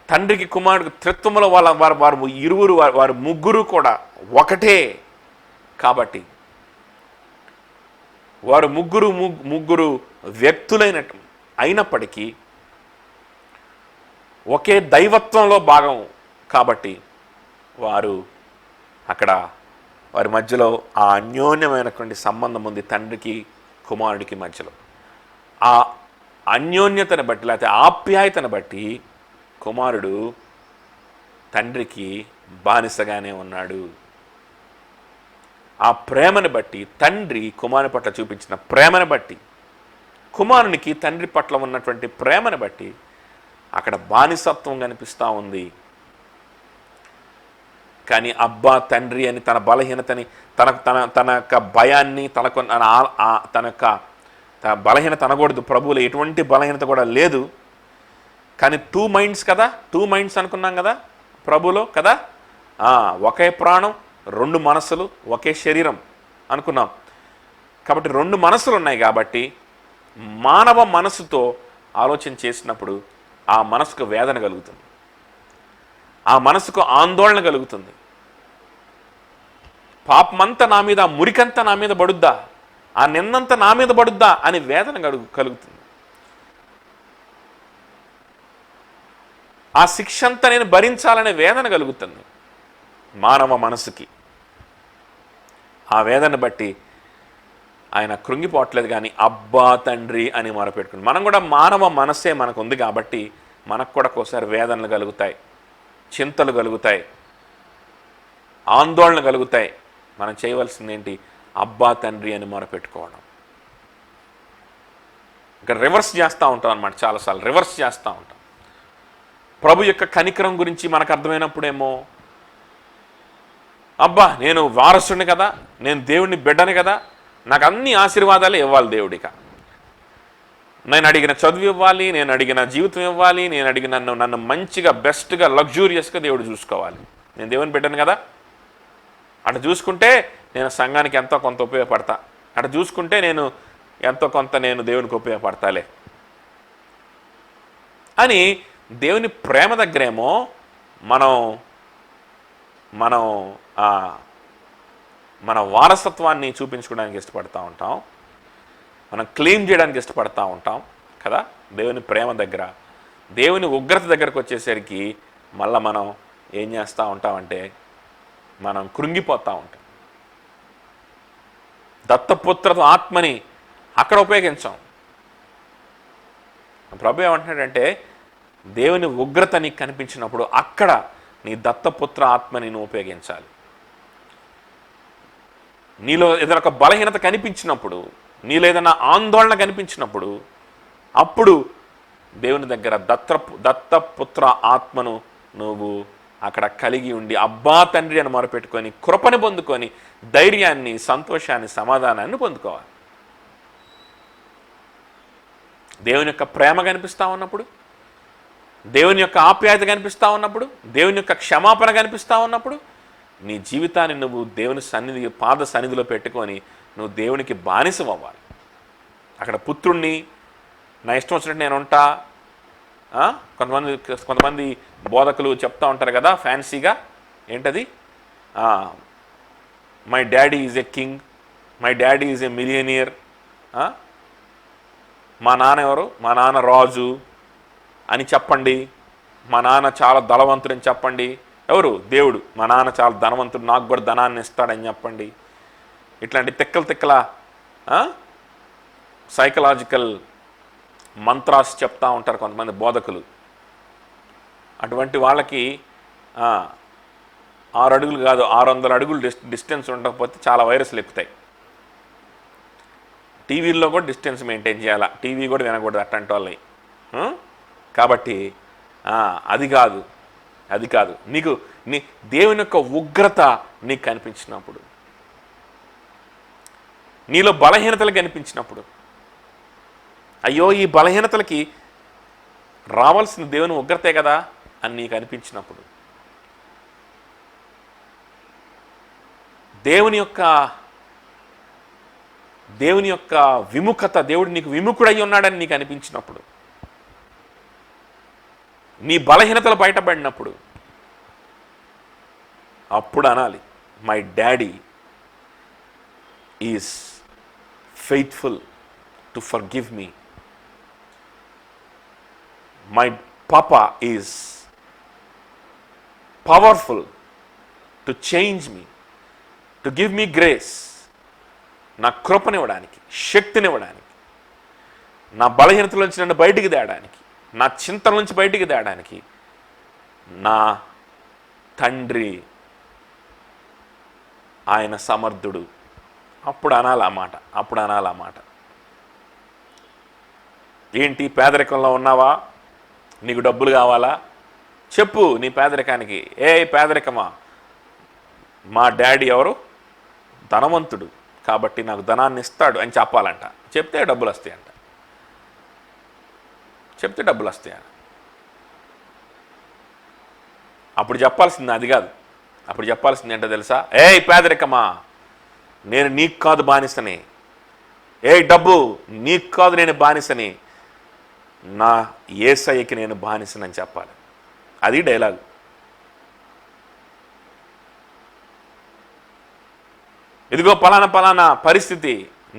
A: తండ్రికి కుమారుడికి త్రిత్వములో వారు ఇరువురు, వారు ముగ్గురు కూడా ఒకటే కాబట్టి, వారు ముగ్గురు వ్యక్తులైనట్టు అయినప్పటికీ ఒకే దైవత్వంలో భాగం కాబట్టి వారు అక్కడ వారి మధ్యలో ఆ అన్యోన్యమైనటువంటి సంబంధం ఉంది తండ్రికి కుమారుడికి మధ్యలో. ఆ అన్యోన్యతను బట్టి, లేకపోతే ఆప్యాయతను బట్టి కుమారుడు తండ్రికి బానిసగానే ఉన్నాడు. ఆ ప్రేమను బట్టి, తండ్రి కుమారుని పట్ల చూపించిన ప్రేమను బట్టి, కుమారునికి తండ్రి పట్ల ఉన్నటువంటి ప్రేమను బట్టి అక్కడ బానిసత్వం కనిపిస్తూ ఉంది. కానీ అబ్బా తండ్రి అని తన బలహీనతని, తన యొక్క భయాన్ని, తన యొక్క బలహీనత అనకూడదు, ప్రభువులో ఎటువంటి బలహీనత కూడా లేదు. కానీ 2 మైండ్స్ కదా, 2 మైండ్స్ అనుకున్నాం కదా ప్రభువులో కదా, ఒకే ప్రాణం, 2 మనసులు, ఒకే శరీరం అనుకున్నాం. కాబట్టి 2 మనసులు ఉన్నాయి కాబట్టి మానవ మనసుతో ఆలోచన చేసినప్పుడు ఆ మనసుకు వేదన కలుగుతుంది, ఆ మనసుకు ఆందోళన కలుగుతుంది. పాపమంతా నా మీద, మురికంతా నా మీద పడుద్దా, ఆ నిన్నంతా నా మీద పడుద్దా అని వేదన కలుగుతుంది. ఆ శిక్ష అంతా నేను భరించాలనే వేదన కలుగుతుంది మానవ మనసుకి. ఆ వేదన బట్టి ఆయన కృంగిపోవట్లేదు, కానీ అబ్బా తండ్రి అని మొరపెట్టుకుని. మనం కూడా మానవ మనస్సే మనకు ఉంది కాబట్టి మనకు కూడా ఒకసారి వేదనలు కలుగుతాయి, చింతలు కలుగుతాయి, ఆందోళన కలుగుతాయి. మనం చేయవలసింది ఏంటి? అబ్బా తండ్రి అని మొరపెట్టుకోవడం. ఇక్కడ రివర్స్ చేస్తూ ఉంటాం అన్నమాట, చాలాసార్లు రివర్స్ చేస్తూ ఉంటాం. ప్రభు యొక్క కనికరం గురించి మనకు అర్థమైనప్పుడేమో, అబ్బా నేను వారసుడిని కదా, నేను దేవుడిని బిడ్డని కదా, నాకు అన్ని ఆశీర్వాదాలు ఇవ్వాలి దేవుడిక. నేను అడిగిన చదువు ఇవ్వాలి, నేను అడిగిన జీవితం ఇవ్వాలి, నేను అడిగిన నన్ను మంచిగా బెస్ట్గా లగ్జూరియస్గా దేవుడు చూసుకోవాలి. నేను దేవుని బిడ్డను కదా, అటు చూసుకుంటే నేను సంఘానికి ఎంతో కొంత ఉపయోగపడతా, అటు చూసుకుంటే నేను ఎంతో కొంత నేను దేవునికి ఉపయోగపడతాలే అని దేవుని ప్రేమ దగ్గరేమో మనం మనం మన వారసత్వాన్ని చూపించుకోవడానికి ఇష్టపడతా ఉంటాం, మనం క్లెయిమ్ చేయడానికి ఇష్టపడతా ఉంటాం కదా. దేవుని ప్రేమ దగ్గర, దేవుని ఉగ్రత దగ్గరకు వచ్చేసరికి మళ్ళీ మనం ఏం చేస్తూ ఉంటామంటే మనం కృంగిపోతూ ఉంటాం. దత్తపుత్ర ఆత్మని అక్కడ ఉపయోగించాం. ప్రభు ఏమంటున్నాడంటే దేవుని ఉగ్రత నీకు కనిపించినప్పుడు అక్కడ నీ దత్తపుత్ర ఆత్మని నువ్వు ఉపయోగించాలి. నీలో ఏదైనా ఒక బలహీనత కనిపించినప్పుడు, నీలో ఏదైనా ఆందోళన కనిపించినప్పుడు, అప్పుడు దేవుని దగ్గర దత్తపుత్ర ఆత్మను నువ్వు అక్కడ కలిగి ఉండి అబ్బా తండ్రి అని మొరపెట్టుకొని కృపని పొందుకొని ధైర్యాన్ని, సంతోషాన్ని, సమాధానాన్ని పొందుకోవాలి. దేవుని యొక్క ప్రేమ కనిపిస్తూ ఉన్నప్పుడు, దేవుని యొక్క ఆప్యాయత కనిపిస్తూ ఉన్నప్పుడు, దేవుని యొక్క క్షమాపణ కనిపిస్తూ ఉన్నప్పుడు నీ జీవితాన్ని నువ్వు దేవుని పాద సన్నిధిలో పెట్టుకొని నువ్వు దేవునికి బానిసం అవ్వాలి. అక్కడ పుత్రుణ్ణి నా ఇష్టం వచ్చినట్టు నేను ఉంటా, కొంతమంది బోధకులు చెప్తూ ఉంటారు కదా ఫ్యాన్సీగా, ఏంటది, my daddy is a king, my daddy is a millionaire, మా నాన్న ఎవరు, మా నాన్న రాజు అని చెప్పండి, మా నాన్న చాలా ధనవంతుడని చెప్పండి. ఎవరు? దేవుడు. మా నాన్న చాలా ధనవంతుడు, నాకు కూడా ధనాన్ని ఇస్తాడని చెప్పండి. ఇట్లాంటి తిక్కల సైకలాజికల్ మంత్రాస్ చెప్తా ఉంటారు కొంతమంది బోధకులు. అటువంటి వాళ్ళకి 6 అడుగులు కాదు 600 అడుగులు డిస్టెన్స్ ఉండకపోతే చాలా వైరస్లు ఎక్కుతాయి. టీవీల్లో కూడా డిస్టెన్స్ మెయింటైన్ చేయాలా, టీవీ కూడా వినకూడదు అట్లాంటి వాళ్ళని. కాబట్టి అది కాదు నీకు దేవుని యొక్క ఉగ్రత నీకు కనిపించినప్పుడు, నీలో బలహీనతలు కనిపించినప్పుడు, అయ్యో ఈ బలహీనతలకి రావాల్సిన దేవుని ఉగ్రతే కదా అని నీకు అనిపించినప్పుడు, దేవుని యొక్క విముఖత, దేవుడు నీకు విముఖుడై ఉన్నాడని నీకు అనిపించినప్పుడు, నీ బలహీనతలు బయటపడినప్పుడు అప్పుడు అనాలి, my daddy is faithful to forgive me, my papa is powerful to change me, to give me grace, నా కృపనివ్వడానికి, శక్తినివ్వడానికి, నా బలహీనతల నుంచి నన్ను బయటికి తేయడానికి, నా చింతల నుంచి బయటికి తేయడానికి నా తండ్రి ఆయన సమర్థుడు. అప్పుడు అనాలన్నమాట. ఏంటి పేదరికంలో ఉన్నావా, నీకు డబ్బులు కావాలా, చెప్పు నీ పేదరికానికి, ఏ పేదరికమా, మా డాడీ ఎవరు, ధనవంతుడు కాబట్టి నాకు ధనాన్ని ఇస్తాడు అని చెప్పాలంట. చెప్తే డబ్బులు వస్తాయంట. అప్పుడు చెప్పాల్సింది అది కాదు. అప్పుడు చెప్పాల్సింది ఏంటో తెలుసా? ఏయ్ పేదరికమా, నేను నీకు కాదు బానిసని, ఏ డబ్బు నీకు కాదు నేను బానిసని, నా యేసయ్యకి నేను బానిసనని చెప్పాలి. అది డైలాగ్. ఇదిగో పలానా పరిస్థితి,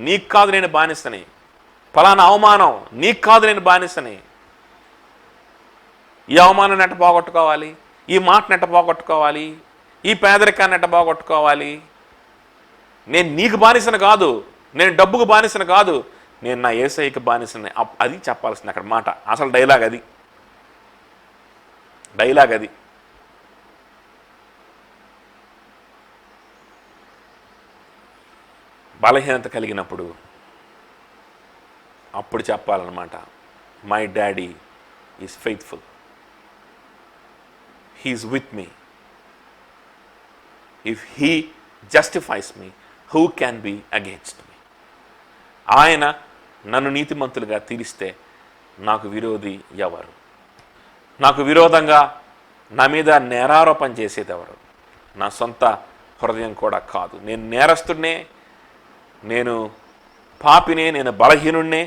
A: నీకు కాదు నేను బానిసని, పలానా అవమానం, నీకు కాదు నేను బానిసని. ఈ అవమానాన్ని ఎట్ట పోగొట్టుకోవాలి, ఈ మాటను ఎట్ట పోగొట్టుకోవాలి, ఈ పేదరికాన్ని ఎట్ట పోగొట్టుకోవాలి, నేను నీకు బానిసను కాదు, నేను డబ్బుకు బానిసను కాదు, నేను నా యేసయ్యకి బానిసని. అది చెప్పాల్సింది అక్కడ మాట. అసలు డైలాగ్ అది. బలహీనత కలిగినప్పుడు అప్పుడు చెప్పాలన్నమాట, my daddy is faithful, he's with me, if he justifies me who can be against me. ఆయన నన్ను నీతిమంతులుగా తీరిస్తే నాకు విరోధి ఎవరు? నాకు విరోధంగా నా మీద నేరారోపణ చేసేది ఎవరు? నా సొంత హృదయం కూడా కాదు. నేను నేరస్తుడినే, నేను పాపినే, నేను బలహీనుడినే.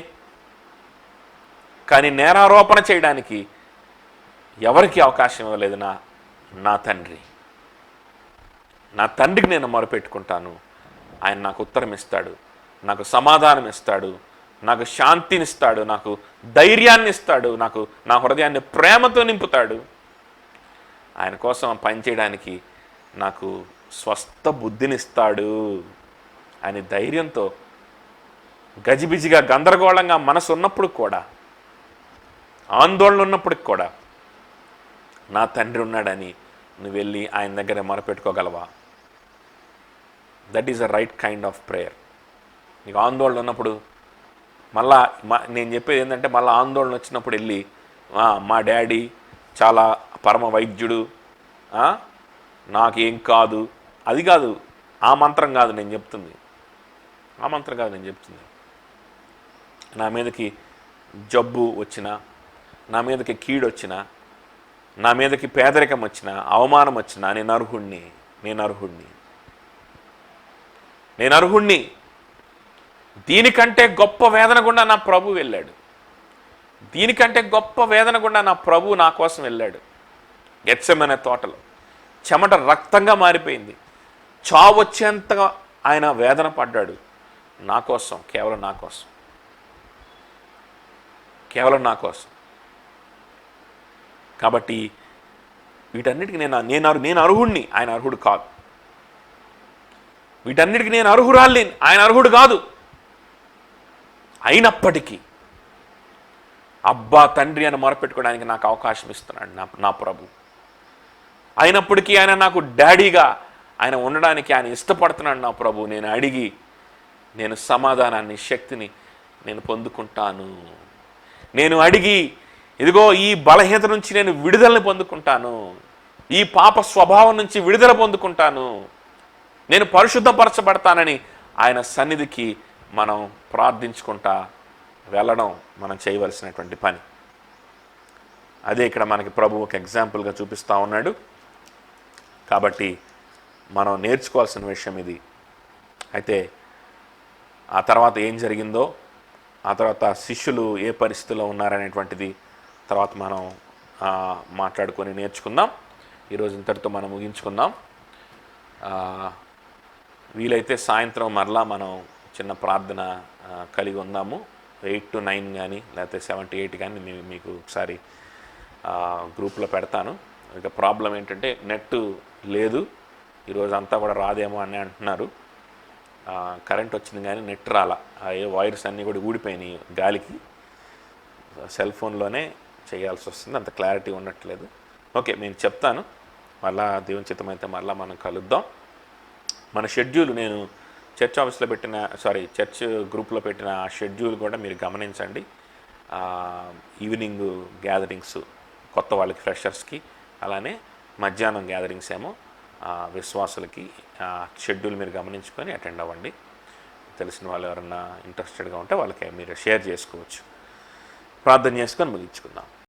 A: కానీ నేరారోపణ చేయడానికి ఎవరికి అవకాశం ఇవ్వలేదు నా తండ్రి. నా తండ్రికి నేను మొరపెట్టుకుంటాను, ఆయన నాకు ఉత్తరం ఇస్తాడు, నాకు సమాధానం ఇస్తాడు, నాకు శాంతినిస్తాడు, నాకు ధైర్యాన్ని ఇస్తాడు, నాకు నా హృదయాన్ని ప్రేమతో నింపుతాడు. ఆయన కోసం పనిచేయడానికి నాకు స్వస్థ బుద్ధినిస్తాడు అని ధైర్యంతో, గజిబిజిగా గందరగోళంగా మనసు ఉన్నప్పుడు కూడా, ఆందోళన ఉన్నప్పటికి కూడా నా తండ్రి ఉన్నాడని నువ్వు వెళ్ళి ఆయన దగ్గర మొరపెట్టుకోగలవా? That is a right kind of prayer. నీకు ఆందోళన ఉన్నప్పుడు మళ్ళా నేను చెప్పేది ఏంటంటే, మళ్ళీ ఆందోళన వచ్చినప్పుడు వెళ్ళి మా డాడీ చాలా పరమ వైద్యుడు, నాకేం కాదు, అది కాదు, ఆ మంత్రం కాదు నేను చెప్తుంది. నా మీదకి జబ్బు వచ్చినా, నా మీదకి కీడు వచ్చినా, నా మీదకి పేదరికం వచ్చినా, అవమానం వచ్చినా నేను అర్హుణ్ణి. దీనికంటే గొప్ప వేదన గుండా నా ప్రభు వెళ్ళాడు. నా కోసం వెళ్ళాడు. గెత్సెమనే తోటలో చెమట రక్తంగా మారిపోయింది. చావు వచ్చేంతగా ఆయన వేదన పడ్డాడు నా కోసం, కేవలం నా కోసం. కాబట్టి వీటన్నిటికీ నేను అర్హుడిని, ఆయన అర్హుడు కాదు. వీటన్నిటికీ నేను అర్హురాల్ని, ఆయన అర్హుడు కాదు. అయినప్పటికీ అబ్బా తండ్రి అని మొరపెట్టుకోవడానికి నాకు అవకాశం ఇస్తున్నాడు నా ప్రభు. అయినప్పటికీ ఆయన నాకు డాడీగా ఆయన ఉండడానికి ఆయన ఇష్టపడుతున్నాడు నా ప్రభు. నేను అడిగి నేను సమాధానాన్ని, శక్తిని నేను పొందుకుంటాను. నేను అడిగి ఇదిగో ఈ బలహీనత నుంచి నేను విడుదలని పొందుకుంటాను. ఈ పాప స్వభావం నుంచి విడుదల పొందుకుంటాను. నేను పరిశుద్ధపరచబడతానని ఆయన సన్నిధికి మనం ప్రార్థించుకుంటా వెళ్ళడం మనం చేయవలసినటువంటి పని. అదే ఇక్కడ మనకి ప్రభు ఒక ఎగ్జాంపుల్గా చూపిస్తూ ఉన్నాడు. కాబట్టి మనం నేర్చుకోవాల్సిన విషయం ఇది. అయితే ఆ తర్వాత ఏం జరిగిందో, ఆ తర్వాత శిష్యులు ఏ పరిస్థితిలో ఉన్నారనేటువంటిది తర్వాత మనం మాట్లాడుకొని నేర్చుకుందాం. ఈరోజు ఇంతటితో మనం ముగించుకుందాం. వీలైతే సాయంత్రం మరలా మనం చిన్న ప్రార్థన కలిగి ఉందాము. 8 to 9 కానీ లేకపోతే 7 to 8 కానీ మీకు ఒకసారి గ్రూప్లో పెడతాను. ఇక ప్రాబ్లం ఏంటంటే నెట్ లేదు, ఈరోజు అంతా కూడా రాదేమో అని అంటున్నారు. కరెంట్ వచ్చింది కానీ నెట్ రాలా. ఏ వైర్స్ అన్నీ కూడా ఊడిపోయినాయి గాలికి. సెల్ ఫోన్లోనే చేయాల్సి వస్తుంది, అంత క్లారిటీ ఉండట్లేదు. ఓకే, నేను చెప్తాను. మళ్ళా దేవుని చిత్తమైతే మళ్ళీ మనం కలుద్దాం. మన షెడ్యూల్ నేను చర్చ్ ఆఫీస్లో చర్చ్ గ్రూప్లో పెట్టిన షెడ్యూల్ కూడా మీరు గమనించండి. ఈవినింగ్ గ్యాదరింగ్స్ కొత్త వాళ్ళకి, ఫ్రెషర్స్కి, అలానే మధ్యాహ్నం గ్యాదరింగ్స్ ఏమో విశ్వాసులకి. షెడ్యూల్ మీరు గమనించుకొని అటెండ్ అవ్వండి. తెలిసిన వాళ్ళు ఎవరన్నా ఇంట్రెస్టెడ్గా ఉంటే వాళ్ళకి మీరు షేర్ చేసుకోవచ్చు. ప్రార్థన చేసుకొని ముగించుకుందాం.